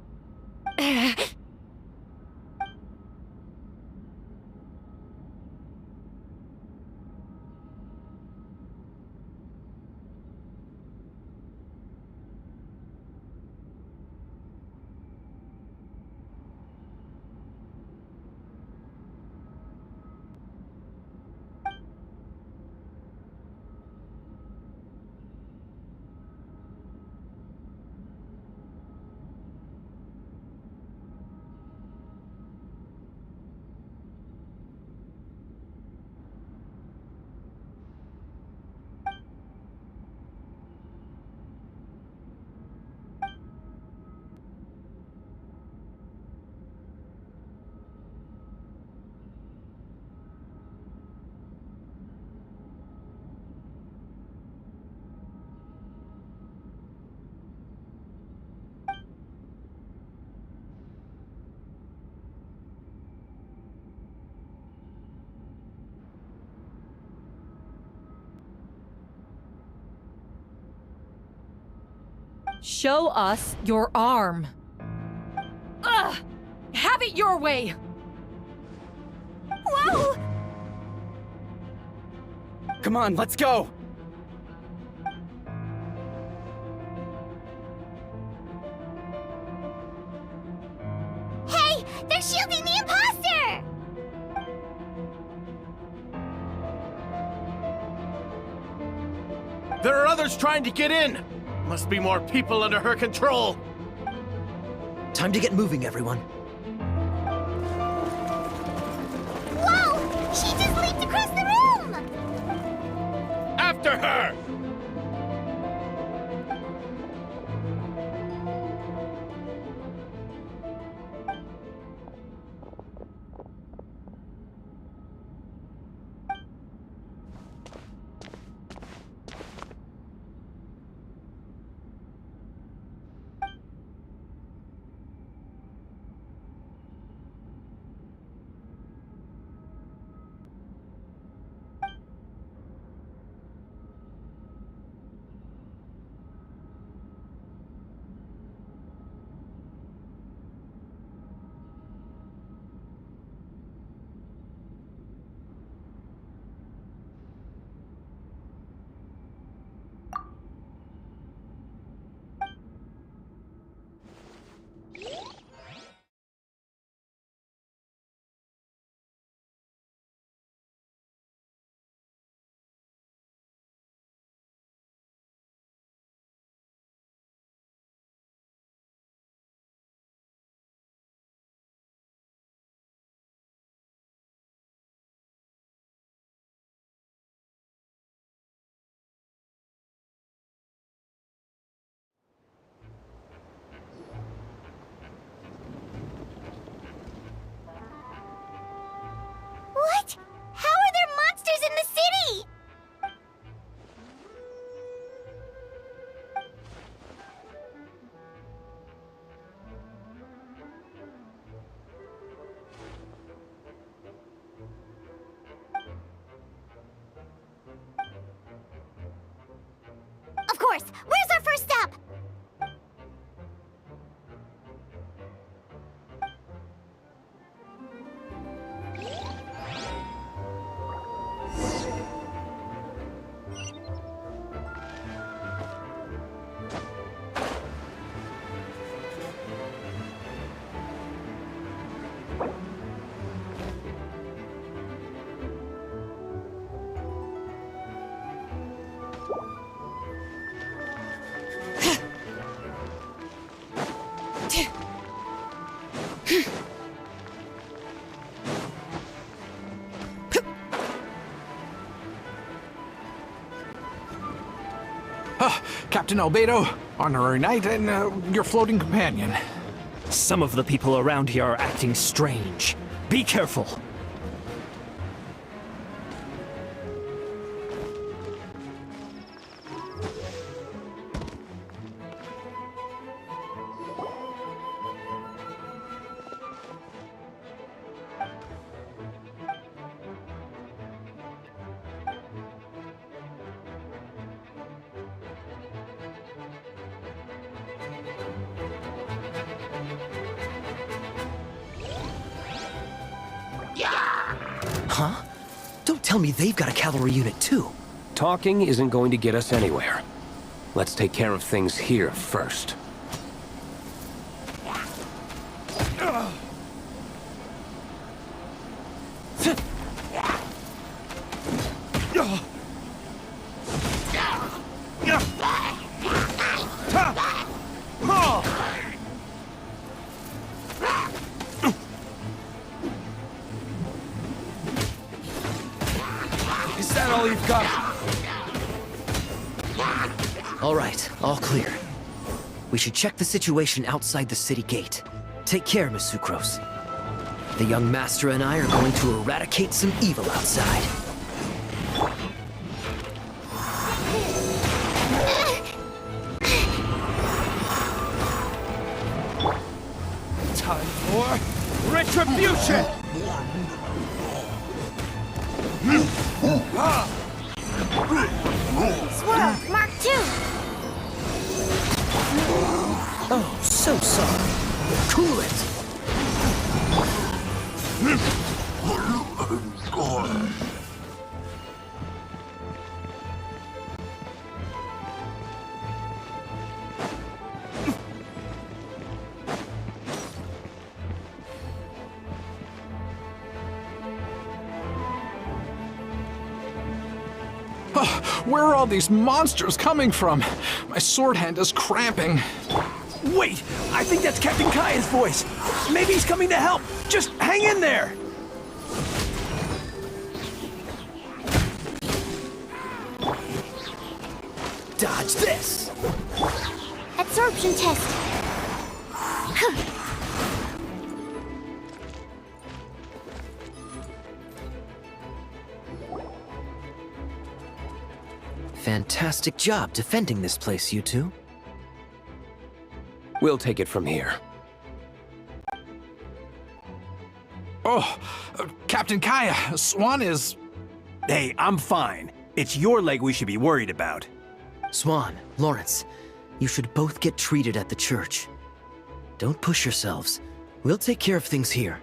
Show us your arm. Ugh! Have it your way! Whoa! Come on, let's go! Hey! They're shielding the imposter! There are others trying to get in! Must be more people under her control! Time to get moving, everyone. Whoa! She just leaped across the room! After her! course! Where's our first step? Captain Albedo, honorary knight, and your floating companion. Some of the people around here are acting strange. Be careful. Huh? Don't tell me they've got a cavalry unit too. Talking isn't going to get us anywhere. Let's take care of things here first. Is that all you've got? All right, all clear. We should check the situation outside the city gate. Take care, Miss Sucrose. The young master and I are going to eradicate some evil outside. Time for retribution! Swirl, Mark 2! Oh, so sorry. Cool it! Where are all these monsters coming from? My sword hand is cramping. Wait! I think that's Captain Kaya's voice! Maybe he's coming to help! Just hang in there! Dodge this! Absorption test. Fantastic job defending this place, you two. We'll take it from here. Oh, Captain Kaya, Swan is... Hey, I'm fine. It's your leg we should be worried about. Swan, Lawrence, you should both get treated at the church. Don't push yourselves. We'll take care of things here.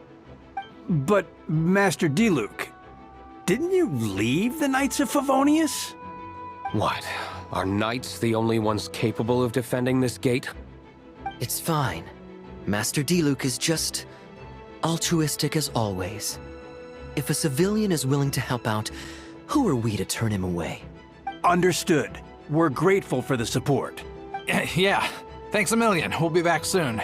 But, Master Diluc, didn't you leave the Knights of Favonius? What? Are knights the only ones capable of defending this gate? It's fine. Master Diluc is just altruistic as always. If a civilian is willing to help out, who are we to turn him away? Understood. We're grateful for the support. Yeah, thanks a million. We'll be back soon.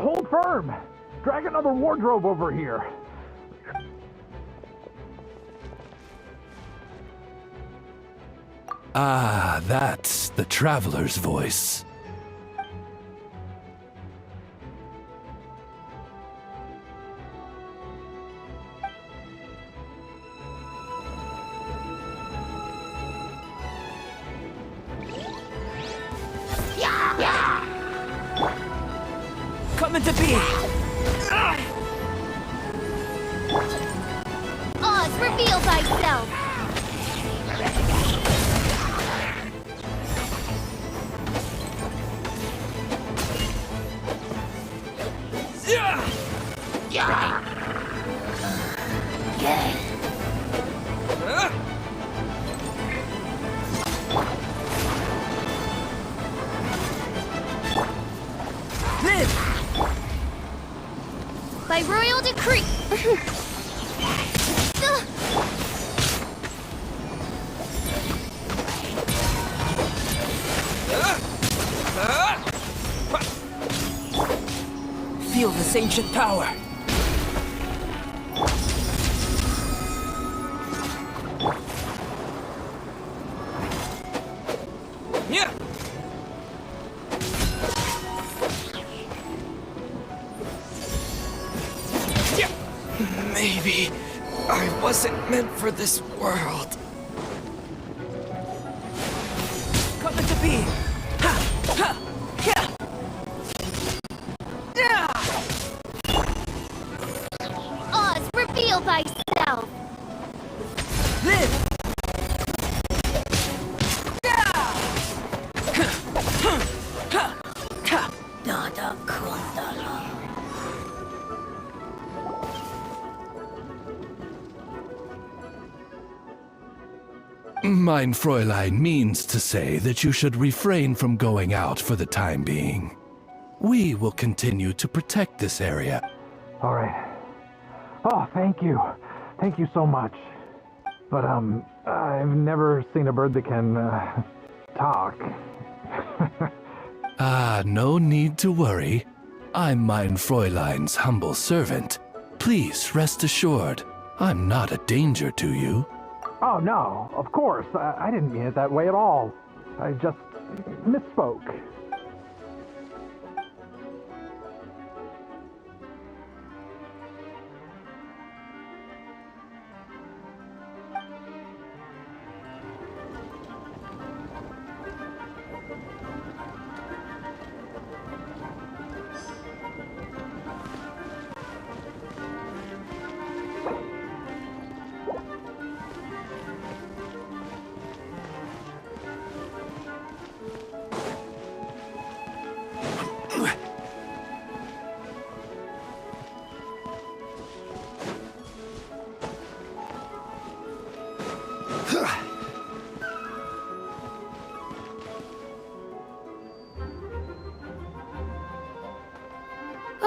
hold firm. Drag another wardrobe over here. Ah, that's the traveler's voice. Coming to be! Oz, reveal thyself! By royal decree! Feel this ancient power! Yeah! Maybe I wasn't meant for this world. Coming to be! Ha! Ha! Yeah! Yeah! Oz, reveal thyself! Live! Mein Fräulein means to say that you should refrain from going out for the time being. We will continue to protect this area. All right. Oh, thank you. Thank you so much. But, I've never seen a bird that can, talk. Ah, no need to worry. I'm Mein Fräulein's humble servant. Please rest assured, I'm not a danger to you. Oh, no, of course. I didn't mean it that way at all. I just misspoke.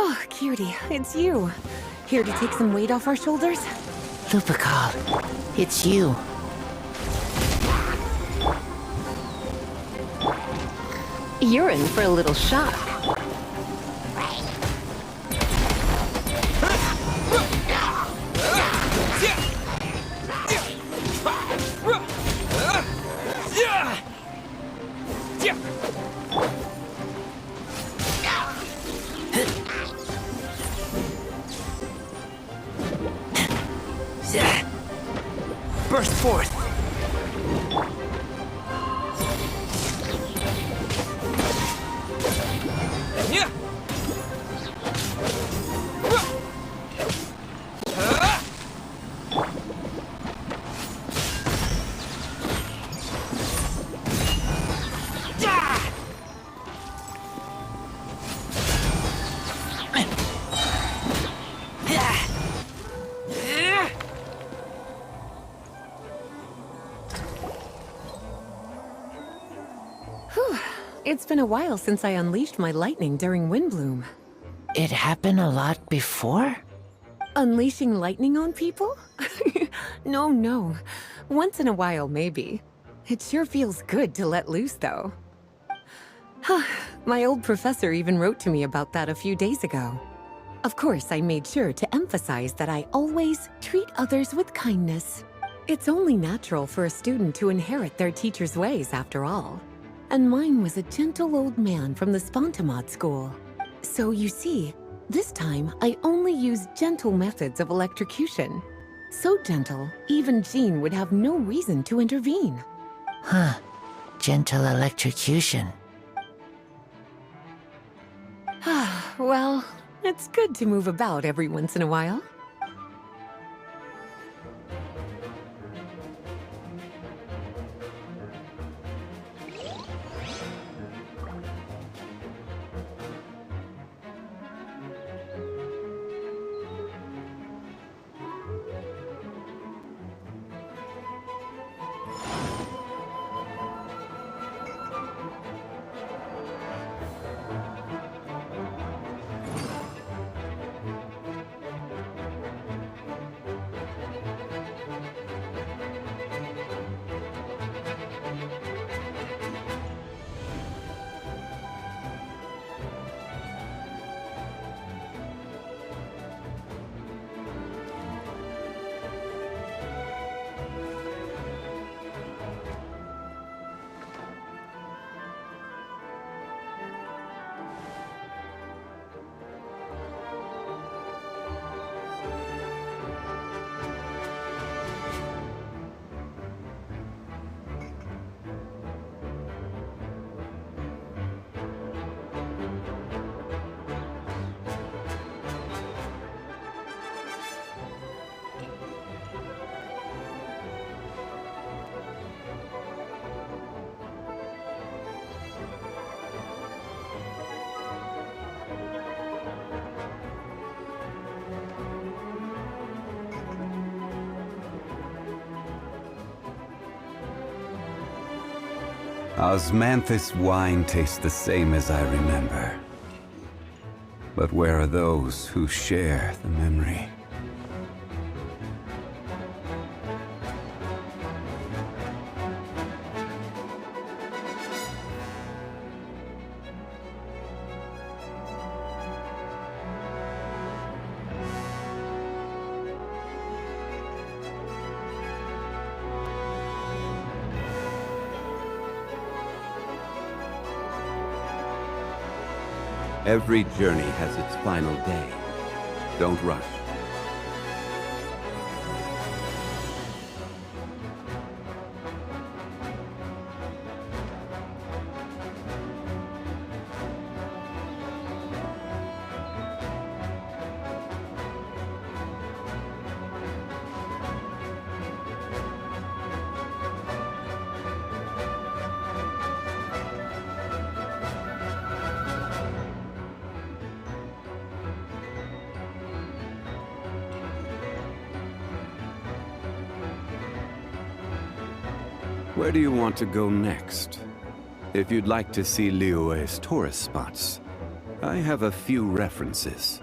Oh, cutie, it's you. Here to take some weight off our shoulders? Lupical, it's you. You're in for a little shock. Burst forth! Yeah! It's been a while since I unleashed my lightning during Windbloom. It happened a lot before? Unleashing lightning on people? No. Once in a while, maybe. It sure feels good to let loose, though. My old professor even wrote to me about that a few days ago. Of course, I made sure to emphasize that I always treat others with kindness. It's only natural for a student to inherit their teacher's ways, after all. And mine was a gentle old man from the Spontamod school. So you see, this time I only used gentle methods of electrocution. So gentle, even Jean would have no reason to intervene. Huh. Gentle electrocution. Well, it's good to move about every once in a while. Osmanthus wine tastes the same as I remember. But where are those who share the memory? Every journey has its final day. Don't rush. Where do you want to go next? If you'd like to see Liyue's tourist spots, I have a few references.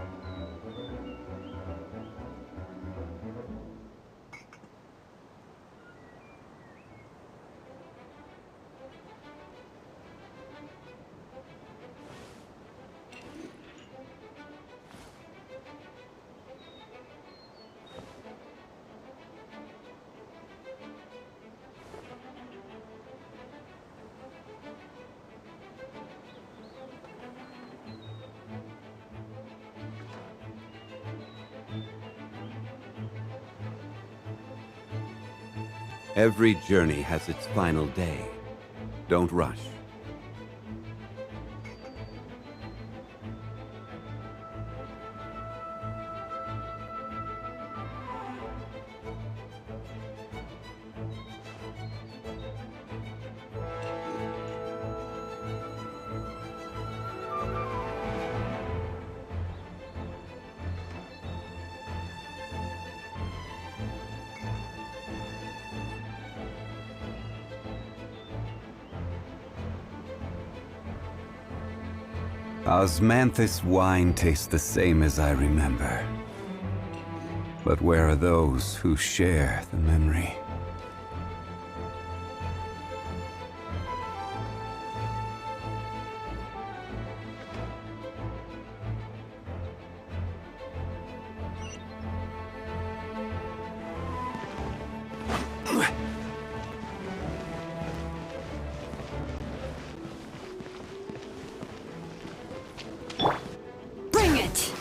Every journey has its final day. Don't rush. Osmanthus wine tastes the same as I remember. But where are those who share the memory? right.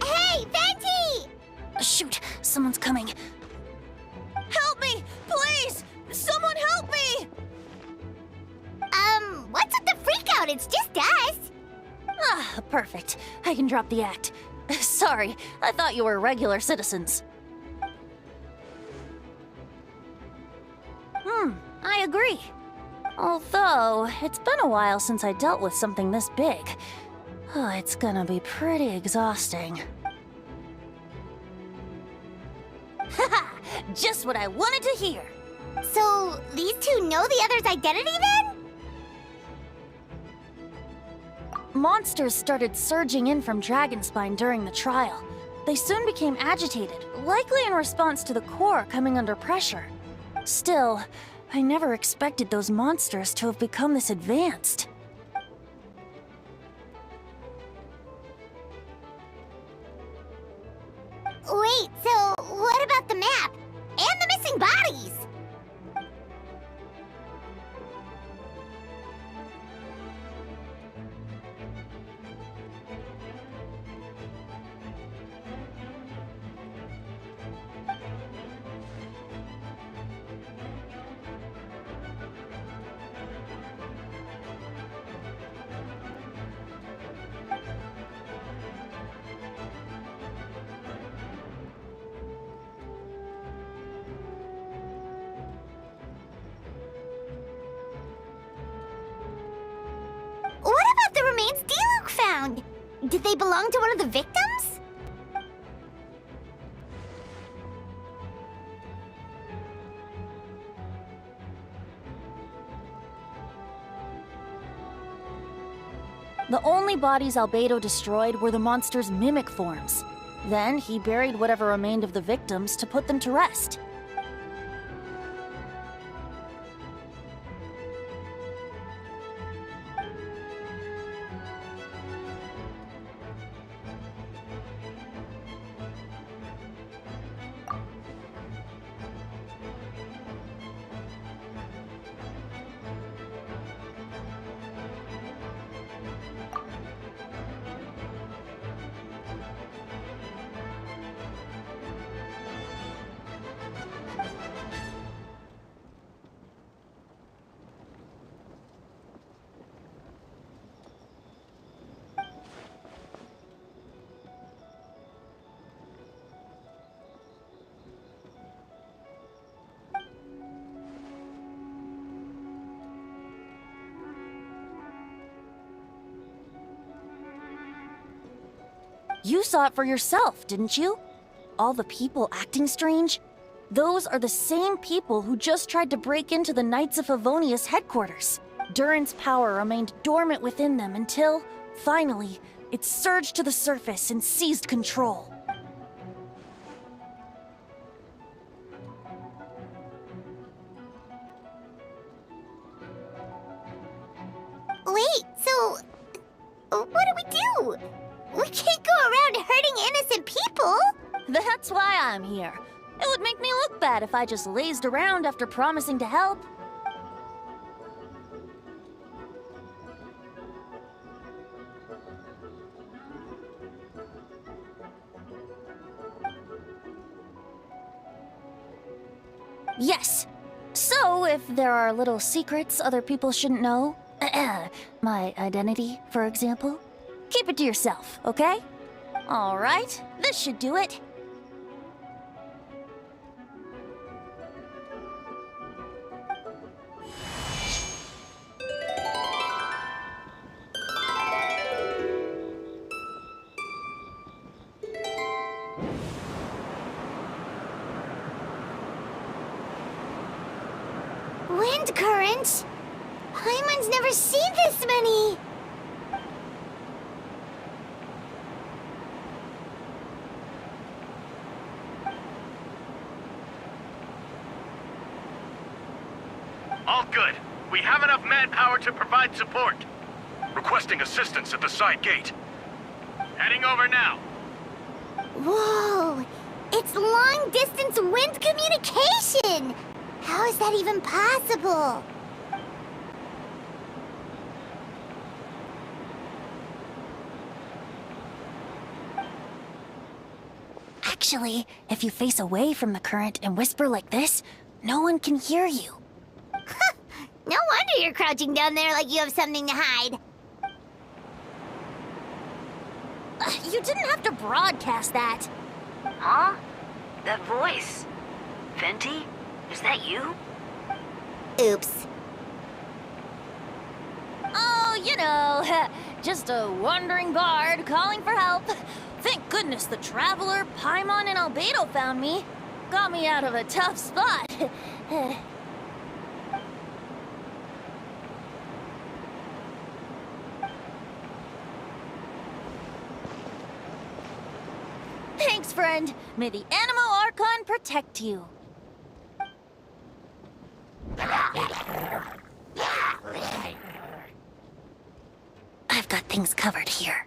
Hey, Venti! Shoot, someone's coming. Help me! Please! Someone help me! What's with the freakout? It's just us. Ah, perfect. I can drop the act. Sorry, I thought you were regular citizens. I agree. Although, it's been a while since I dealt with something this big. Oh, it's gonna be pretty exhausting. Haha, just what I wanted to hear. So, these two know the other's identity then? Monsters started surging in from Dragonspine during the trial. They soon became agitated, likely in response to the core coming under pressure. Still, I never expected those monsters to have become this advanced. Wait, so what about the map? And the missing bodies? What about the remains Diluc found? Did they belong to one of the victims? The only bodies Albedo destroyed were the monster's mimic forms. Then he buried whatever remained of the victims to put them to rest. You saw it for yourself, didn't you? All the people acting strange? Those are the same people who just tried to break into the Knights of Favonius headquarters. Durin's power remained dormant within them until, finally, it surged to the surface and seized control. Wait, so what do we do? We can't go around hurting innocent people! That's why I'm here. It would make me look bad if I just lazed around after promising to help. Yes. So, if there are little secrets other people shouldn't know, my identity, for example, keep it to yourself, okay? All right, this should do it. Wind currents? Paimon's never seen this many! All good. We have enough manpower to provide support. Requesting assistance at the side gate. Heading over now. Whoa! It's long-distance wind communication! How is that even possible? Actually, if you face away from the current and whisper like this, no one can hear you. No wonder you're crouching down there like you have something to hide. You didn't have to broadcast that. Huh? That voice. Venti? Is that you? Oops. Oh, you know, just a wandering bard calling for help. Thank goodness the Traveler, Paimon, and Albedo found me. Got me out of a tough spot. Thanks, friend. May the Animo Archon protect you. I've got things covered here.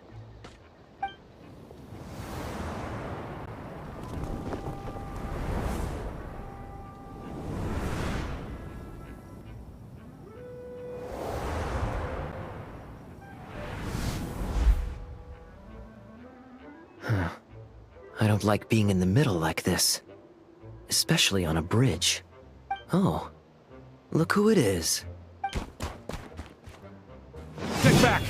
I don't like being in the middle like this. Especially on a bridge. Oh, look who it is. Get back!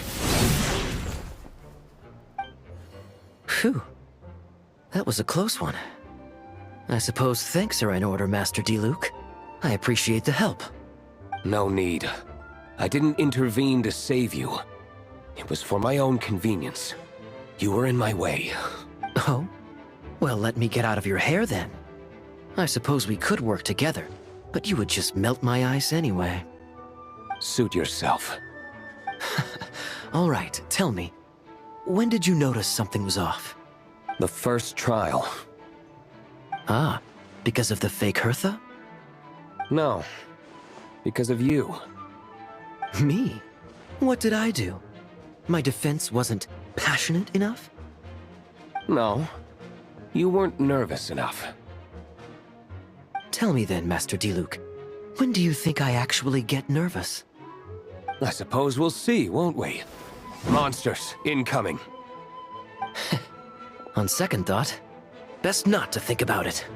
Phew. That was a close one. I suppose thanks are in order, Master Diluc. I appreciate the help. No need. I didn't intervene to save you. It was for my own convenience. You were in my way. Oh? Well, let me get out of your hair then. I suppose we could work together, but you would just melt my ice anyway. Suit yourself. All right, tell me. When did you notice something was off? The first trial. Ah, because of the fake Hertha? No. Because of you. Me? What did I do? My defense wasn't passionate enough? No. You weren't nervous enough. Tell me then, Master Diluc. When do you think I actually get nervous? I suppose we'll see, won't we? Monsters, incoming. On second thought, best not to think about it.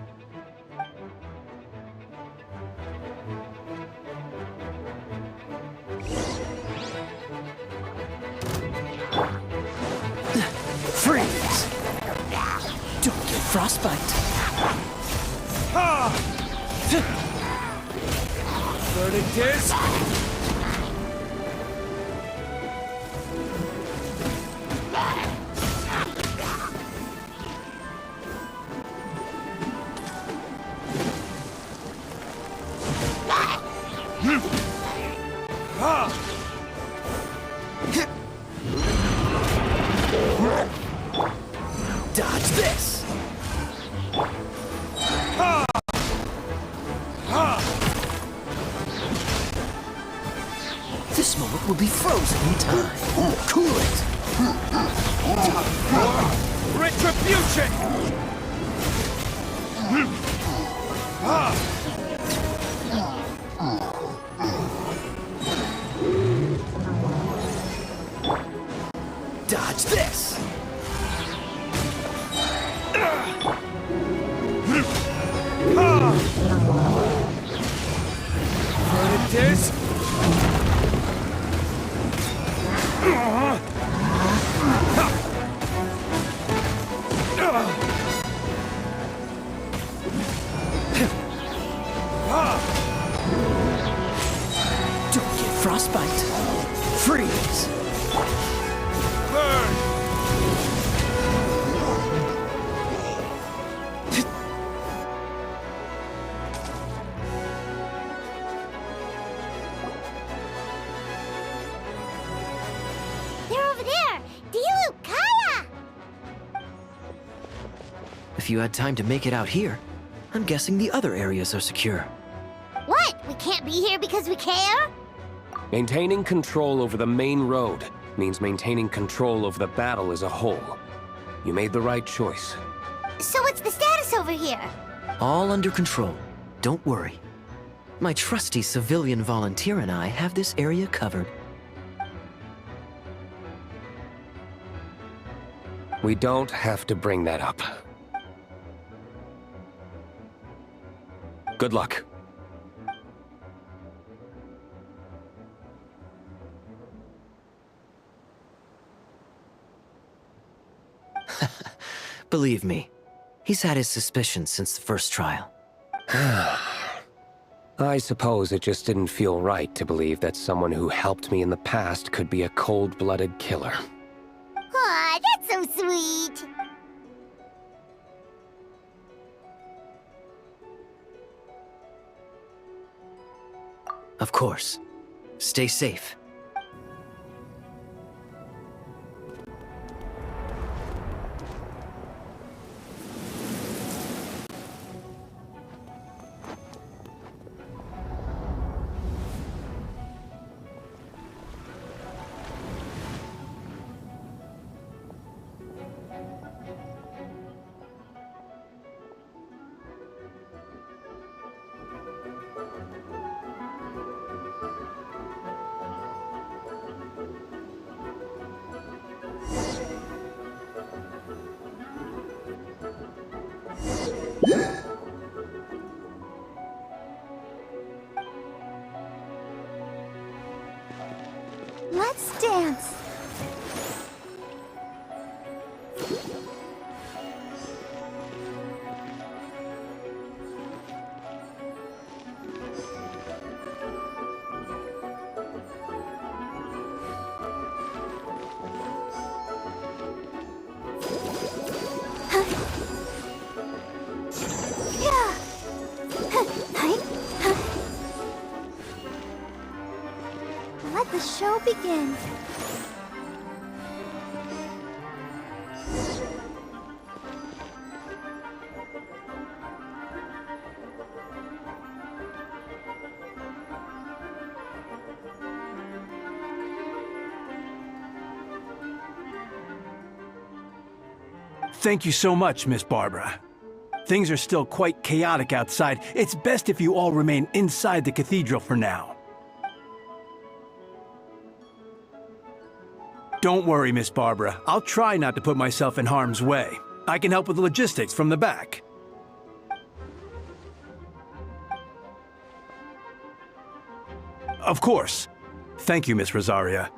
Freeze! Don't get frostbite. Verdict is... Dodge this! This moment will be frozen in time. Cool it! Retribution! Dodge this! Verdict is... Don't get frostbite. Freeze! Burn! They're over there! Diluc, Kaya! If you had time to make it out here, I'm guessing the other areas are secure. What? We can't be here because we care? Maintaining control over the main road means maintaining control over the battle as a whole. You made the right choice. So what's the status over here? All under control. Don't worry. My trusty civilian volunteer and I have this area covered. We don't have to bring that up. Good luck. Believe me, he's had his suspicions since the first trial. I suppose it just didn't feel right to believe that someone who helped me in the past could be a cold-blooded killer. Aw, that's so sweet. Of course. Stay safe. Let's dance. Let the show begin. Thank you so much, Miss Barbara. Things are still quite chaotic outside. It's best if you all remain inside the cathedral for now. Don't worry, Miss Barbara. I'll try not to put myself in harm's way. I can help with the logistics from the back. Of course. Thank you, Miss Rosaria.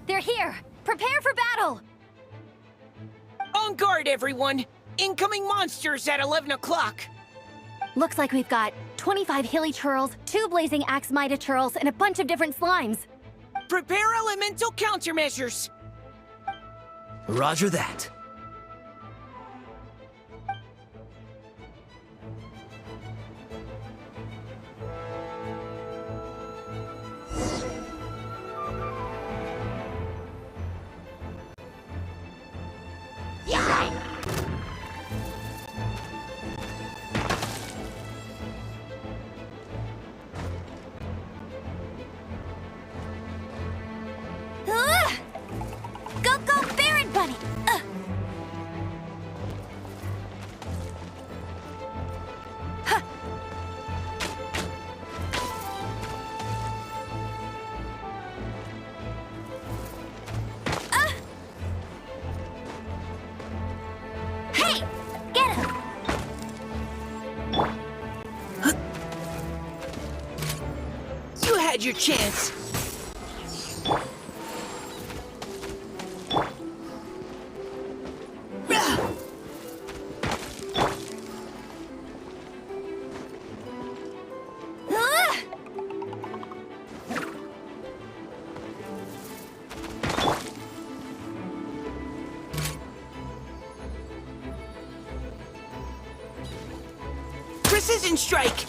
They're here! Prepare for battle! On guard, everyone! Incoming monsters at 11 o'clock! Looks like we've got 25 hilly churls, 2 blazing axe mida churls, and a bunch of different slimes. Prepare elemental countermeasures! Roger that. Go, go, Baron bunny! Hey! Get him! You had your chance. Precision strike!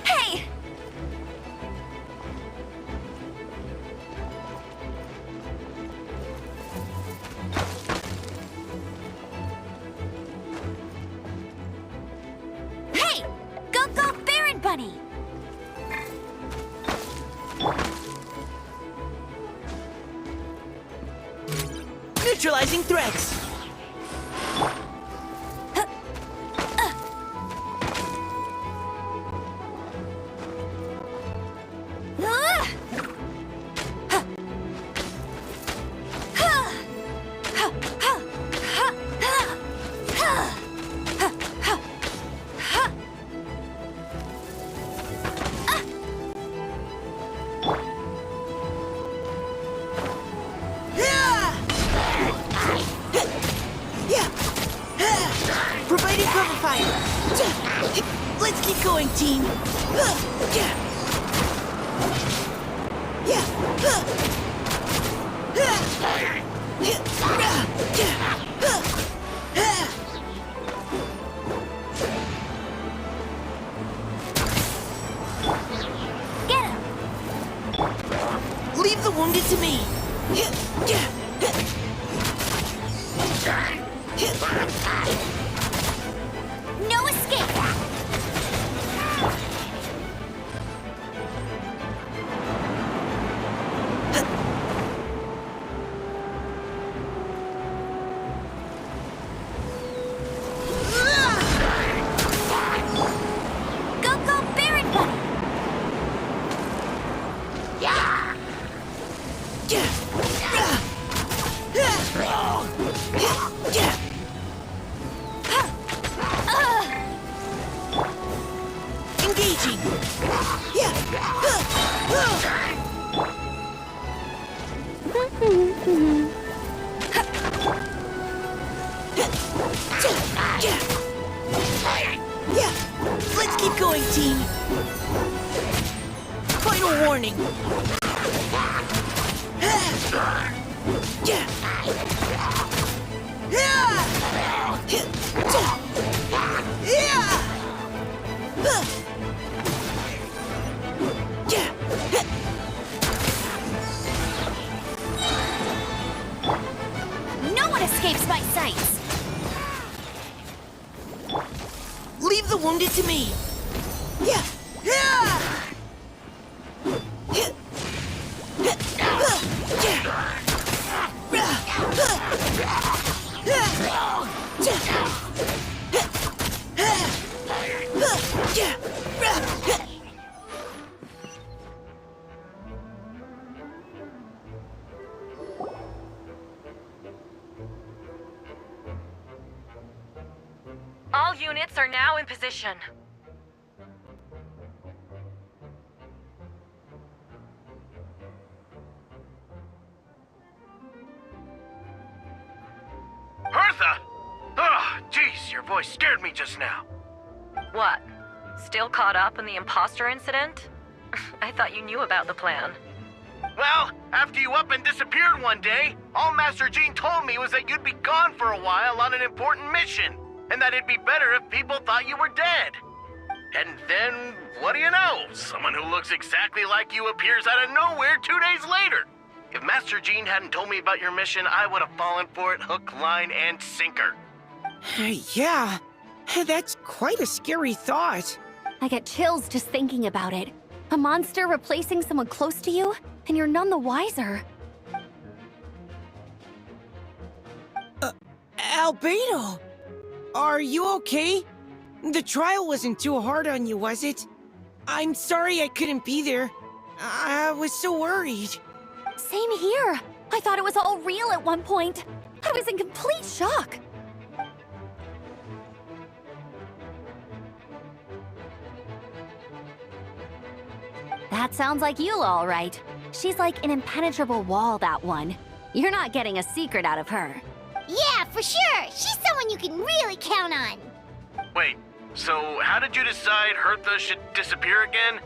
Hey! Hey! Go Baron Bunny! Neutralizing threats! Providing cover fire! Let's keep going, team! Get him! Leave the wounded to me! No escape! Go Baron Bunny! Engaging! Let's keep going, team! Final warning! No one escapes my sights! Leave the wounded to me! All units are now in position. Hertha! Ah, jeez, your voice scared me just now. What? Still caught up in the imposter incident? I thought you knew about the plan. Well, after you up and disappeared one day, all Master Jean told me was that you'd be gone for a while on an important mission, and that it'd be better if people thought you were dead. And then, what do you know? Someone who looks exactly like you appears out of nowhere 2 days later. If Master Jean hadn't told me about your mission, I would have fallen for it hook, line, and sinker. Yeah, that's quite a scary thought. I get chills just thinking about it. A monster replacing someone close to you, and you're none the wiser. Albedo! Are you okay? The trial wasn't too hard on you, was it? I'm sorry I couldn't be there. I was so worried. Same here. I thought it was all real at one point. I was in complete shock. That sounds like you, all right. She's like an impenetrable wall, that one. You're not getting a secret out of her. Yeah, for sure. She's someone you can really count on. Wait, so how did you decide Hertha should disappear again?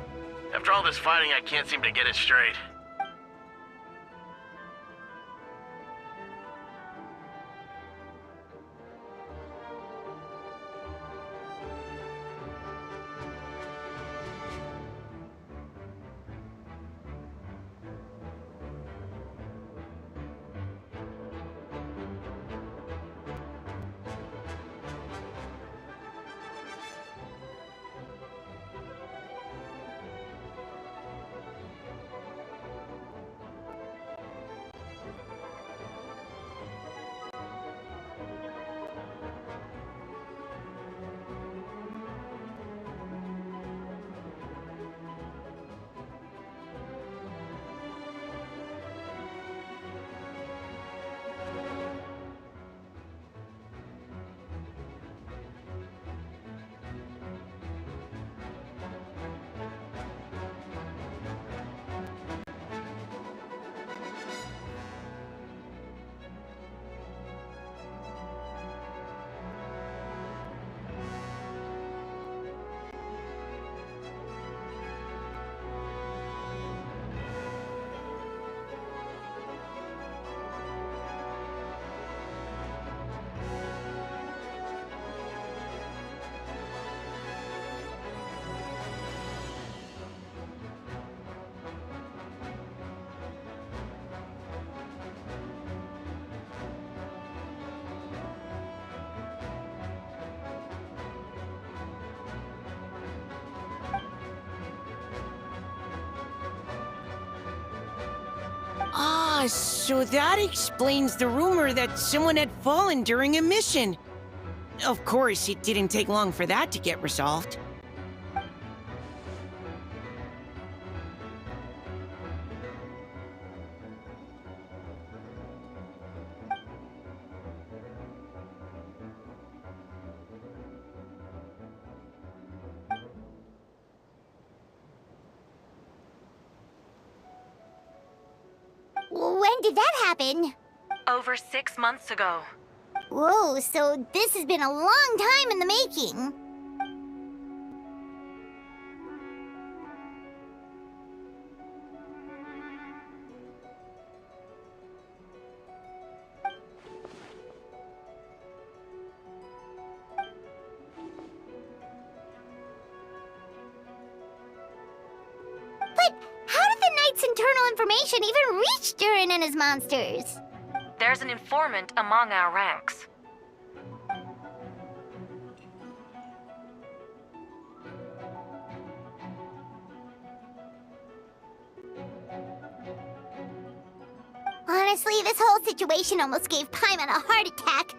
After all this fighting, I can't seem to get it straight. Ah, so that explains the rumor that someone had fallen during a mission. Of course, it didn't take long for that to get resolved. When did that happen? Over 6 months ago. Whoa, so this has been a long time in the making. But how did the Knight's internal information even reach Durin and his monsters? There's an informant among our ranks. Honestly, this whole situation almost gave Paimon a heart attack.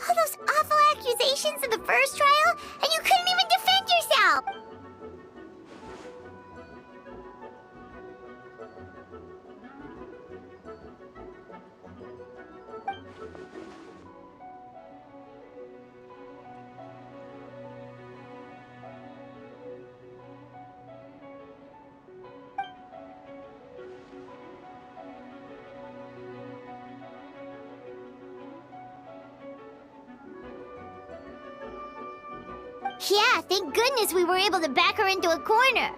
All those awful accusations in the first trial, and you couldn't even defend yourself! Yeah, thank goodness we were able to back her into a corner.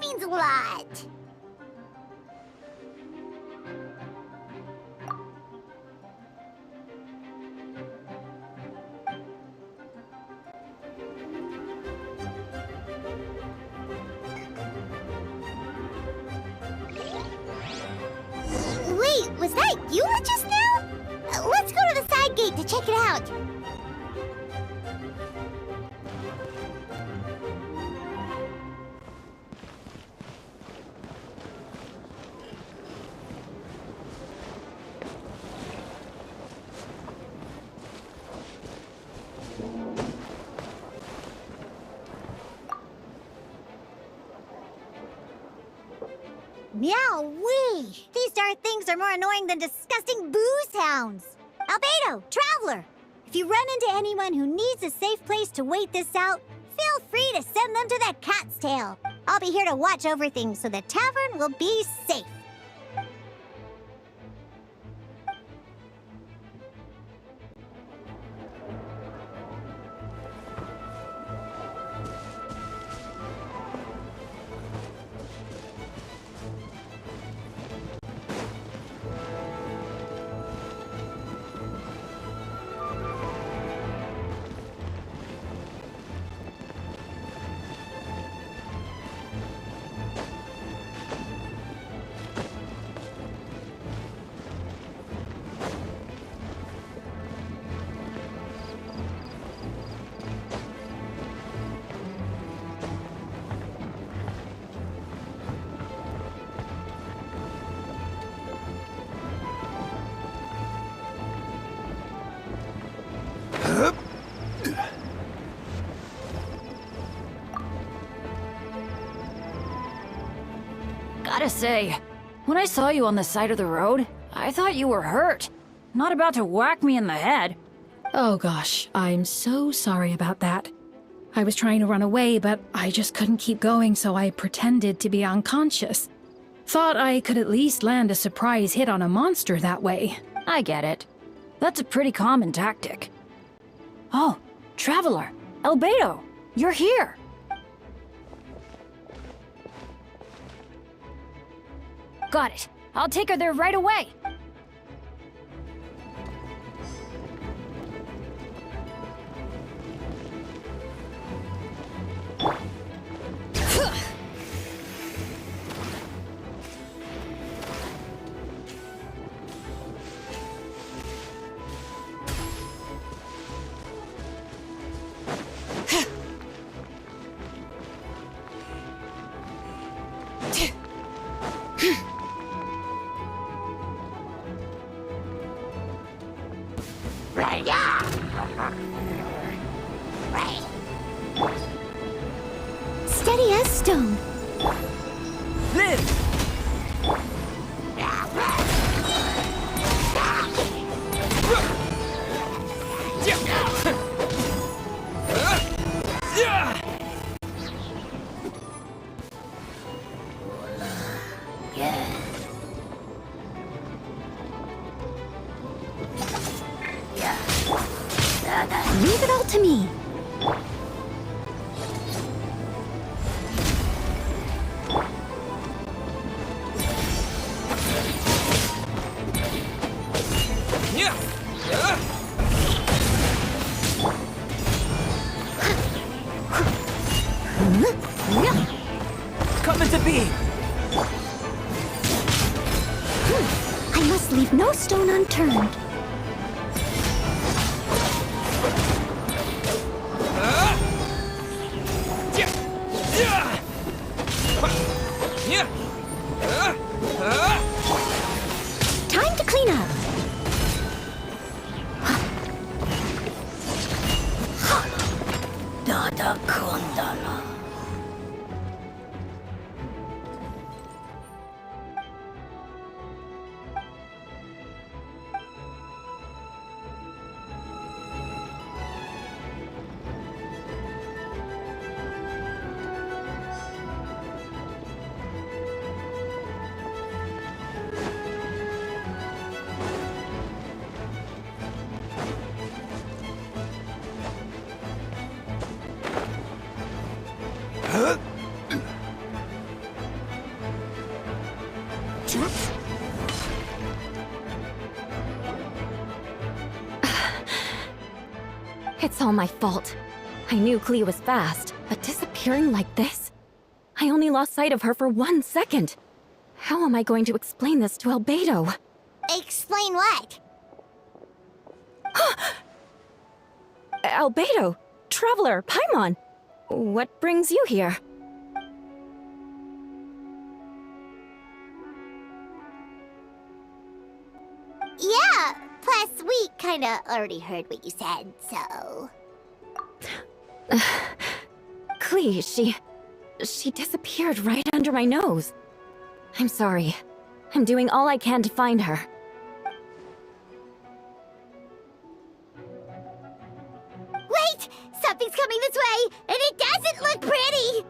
means a lot. Wait, was that Eula just now? Let's go to the side gate to check it out. Meow-wee! These darn things are more annoying than disgusting boo sounds. Albedo, Traveler, if you run into anyone who needs a safe place to wait this out, feel free to send them to that cat's tail. I'll be here to watch over things so the tavern will be safe. Gotta say, when I saw you on the side of the road, I thought you were hurt. Not about to whack me in the head. Oh gosh, I'm so sorry about that. I was trying to run away, but I just couldn't keep going, so I pretended to be unconscious. Thought I could at least land a surprise hit on a monster that way. I get it. That's a pretty common tactic. Oh, Traveler, Albedo, you're here. Got it. I'll take her there right away. Steady as stone. Live! Leave it all to me. Coming to be! I must leave no stone unturned. Time to clean up. Dada Kundala. It's all my fault. I knew Klee was fast, but disappearing like this? I only lost sight of her for 1 second. How am I going to explain this to Albedo? Explain what? Albedo! Traveler! Paimon! What brings you here? Yeah, plus we kinda already heard what you said, so... Klee, she disappeared right under my nose. I'm sorry. I'm doing all I can to find her. Wait! Something's coming this way, and it doesn't look pretty!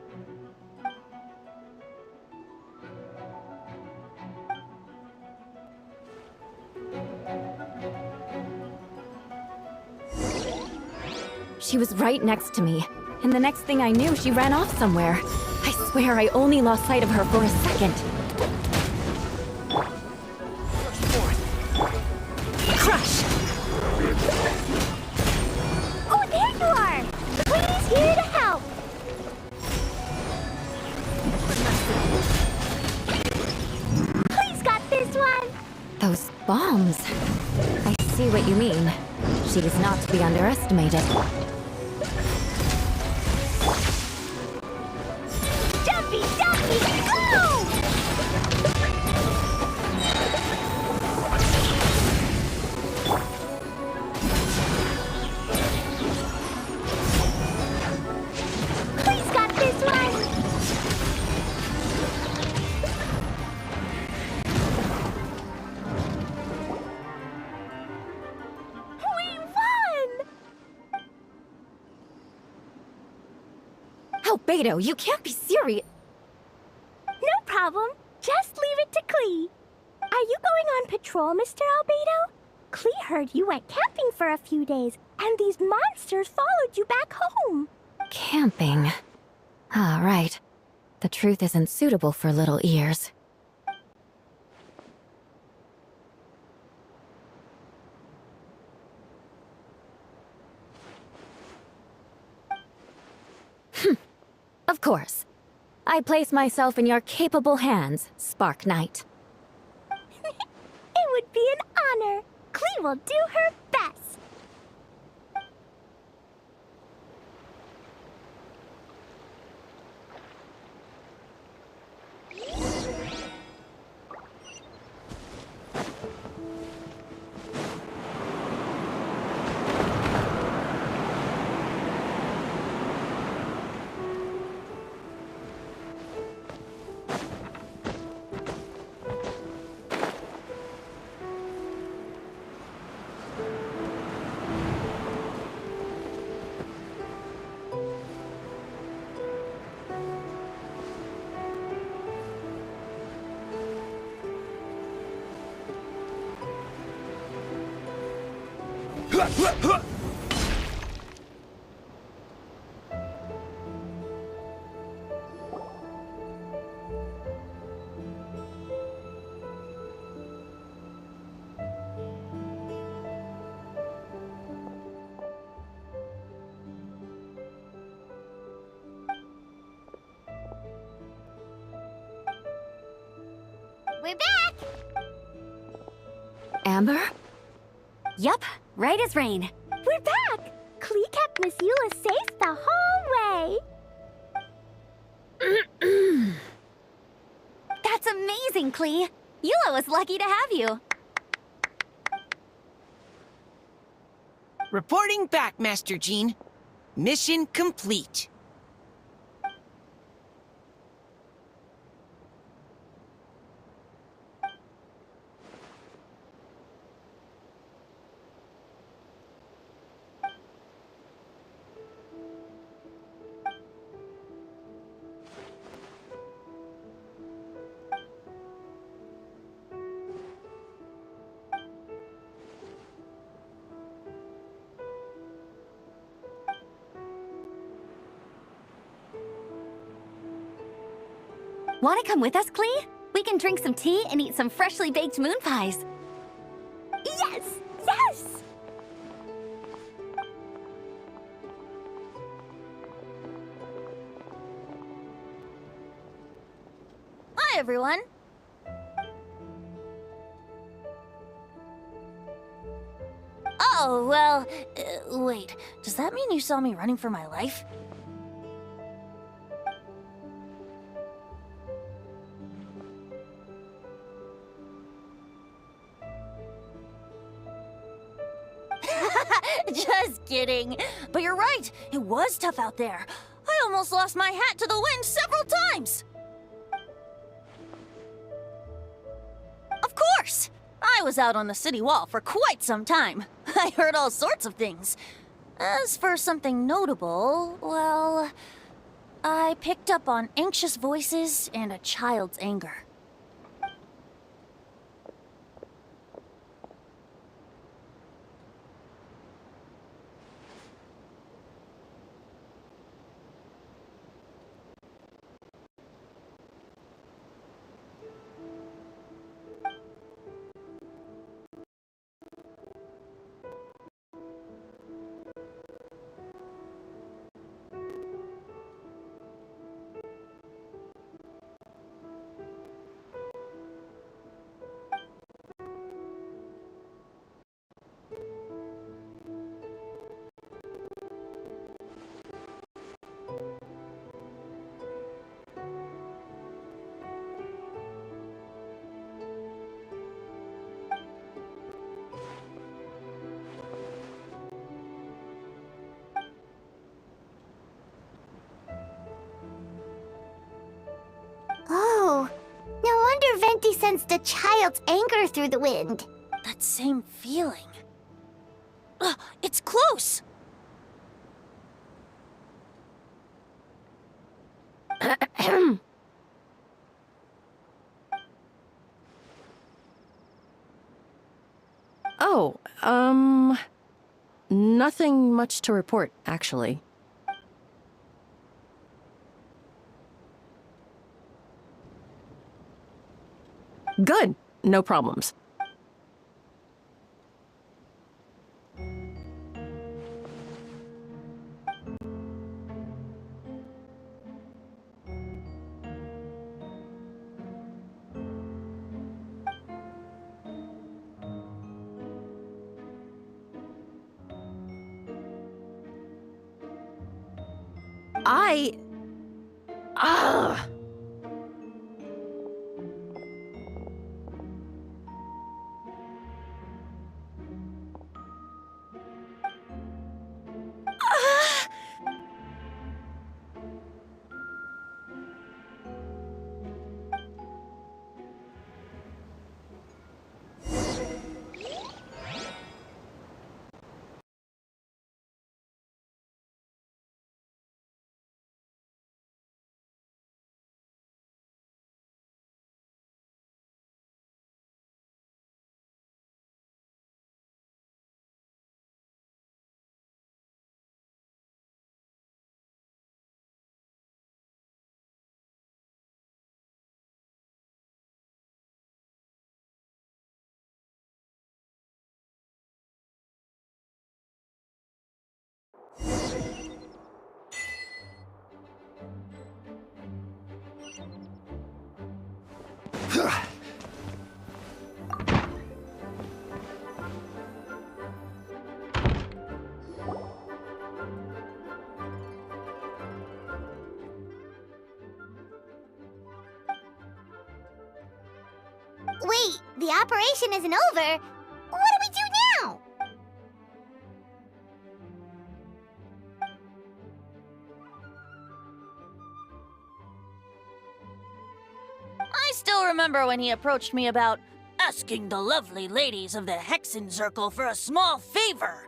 She was right next to me, and the next thing I knew, she ran off somewhere. I swear I only lost sight of her for a second. Crush! Oh, there you are! Please here to help! Please got this one! Those bombs. I see what you mean. She is not to be underestimated. Jumpy, jumpy, go! Please got this one! We won! Albedo, you can't be serious. No problem. Just leave it to Klee. Are you going on patrol, Mr. Albedo? Klee heard you went camping for a few days, and these monsters followed you back home. Camping. Ah, right. The truth isn't suitable for little ears. Of course. I place myself in your capable hands, Spark Knight. It would be an honor. Klee will do her best. We're back! Amber? Yup, right as rain. We're back! Klee kept Miss Eula safe the whole way. That's amazing, Klee. Eula was lucky to have you. Reporting back, Master Jean. Mission complete. Want to come with us, Klee? We can drink some tea and eat some freshly baked moon pies. Yes! Yes! everyone. Oh, well, wait. Does that mean you saw me running for my life? Just kidding. But you're right. It was tough out there. I almost lost my hat to the wind several times. Of course! I was out on the city wall for quite some time. I heard all sorts of things. As for something notable, well, I picked up on anxious voices and a child's anger. Oh, no wonder Venti sensed a child's anger through the wind. That same feeling. It's close! Oh, nothing much to report, actually. Good. No problems. Ah! Wait, the operation isn't over. What do we do now? I still remember when he approached me about asking the lovely ladies of the Hexen Circle for a small favor.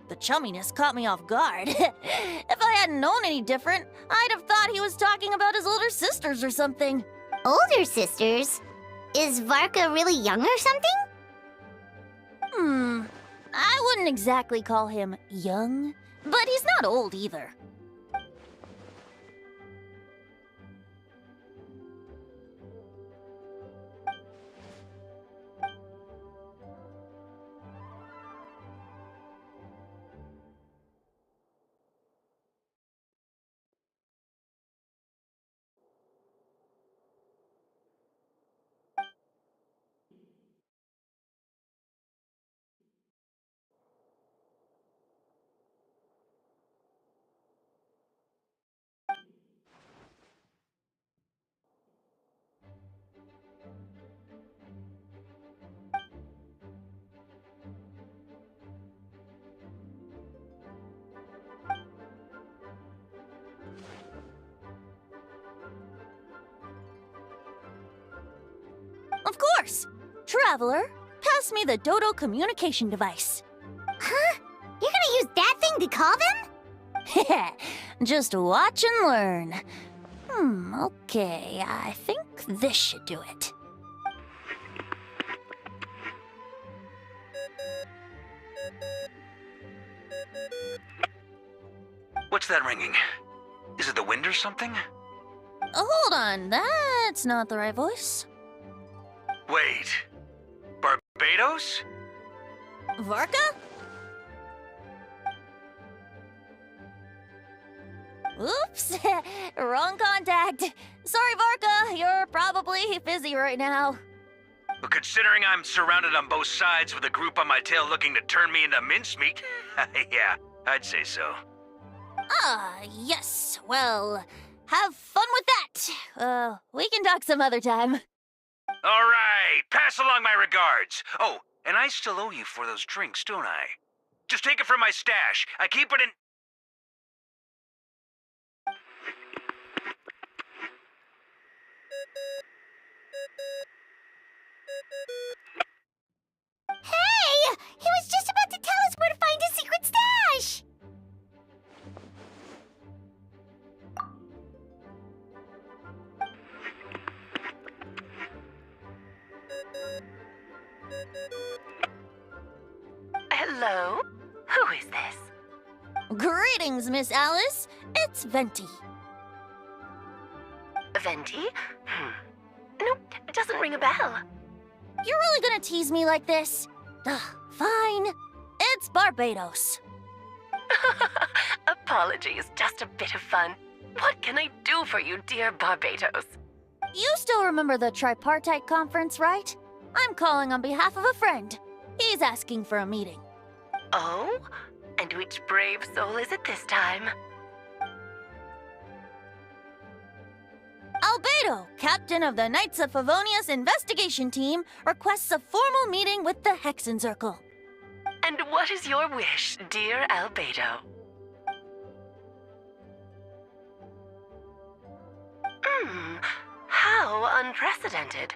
The chumminess caught me off guard. If I hadn't known any different, I'd have thought he was talking about his older sisters or something. Older sisters? Is Varka really young or something? I wouldn't exactly call him young, but he's not old either. course! Traveler, pass me the Dodo communication device. Huh? You're gonna use that thing to call them? Just watch and learn. Okay, I think this should do it. What's that ringing? Is it the wind or something? Hold on, that's not the right voice. Wait. Barbados? Varka? Oops, wrong contact. Sorry, Varka, you're probably busy right now. But considering I'm surrounded on both sides with a group on my tail looking to turn me into mincemeat, yeah, I'd say so. Ah, yes. Well, have fun with that. We can talk some other time. All right, pass along my regards. Oh, and I still owe you for those drinks, don't I? Just take it from my stash. I keep it in... Hey! He was just about to tell us where to find his secret stash! Hello? Who is this? Greetings, Miss Alice. It's Venti. Venti? Nope, it doesn't ring a bell. You're really gonna tease me like this? Ugh, fine. It's Barbados. Apologies, just a bit of fun. What can I do for you, dear Barbados? You still remember the tripartite conference, right? I'm calling on behalf of a friend. He's asking for a meeting. Oh? And which brave soul is it this time? Albedo, captain of the Knights of Favonius investigation team, requests a formal meeting with the Hexencircle. And what is your wish, dear Albedo? How unprecedented.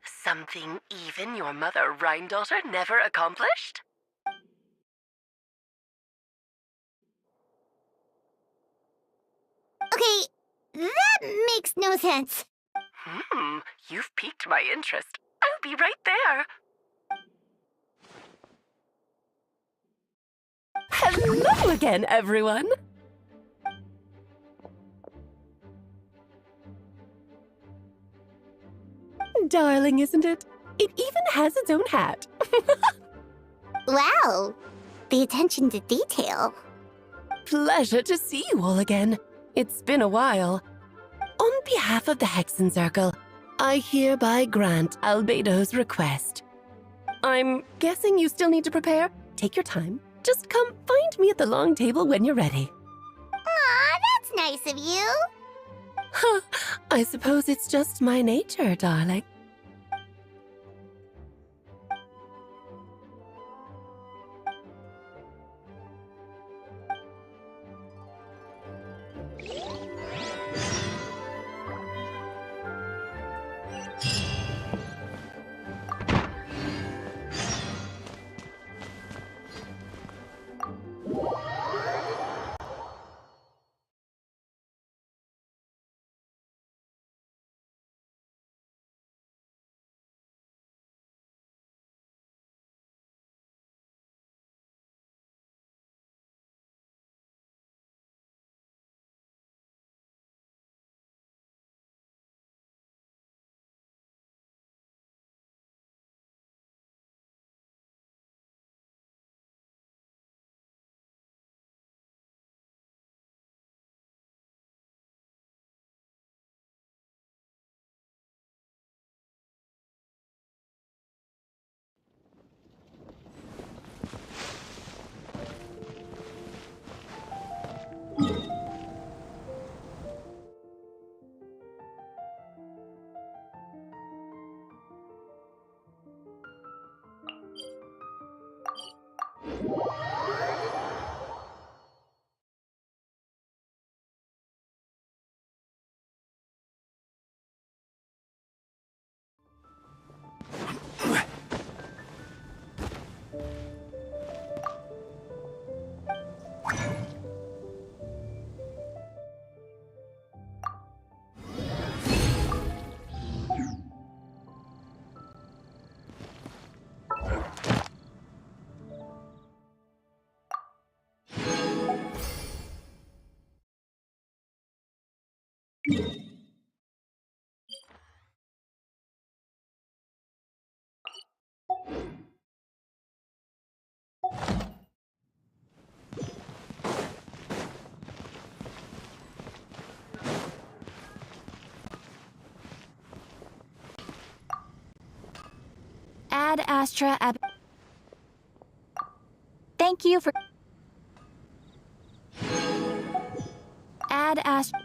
Something even your mother Rhine-daughter never accomplished? Okay, that makes no sense. You've piqued my interest. I'll be right there. Hello again, everyone! Darling, isn't it? It even has its own hat. Wow, the attention to detail. Pleasure to see you all again. It's been a while. On behalf of the Hexencircle, I hereby grant Albedo's request. I'm guessing you still need to prepare? Take your time. Just come find me at the long table when you're ready. Aw, that's nice of you. Huh, I suppose it's just my nature, darling. Ad Astra ab. Thank you for. Ad Astra.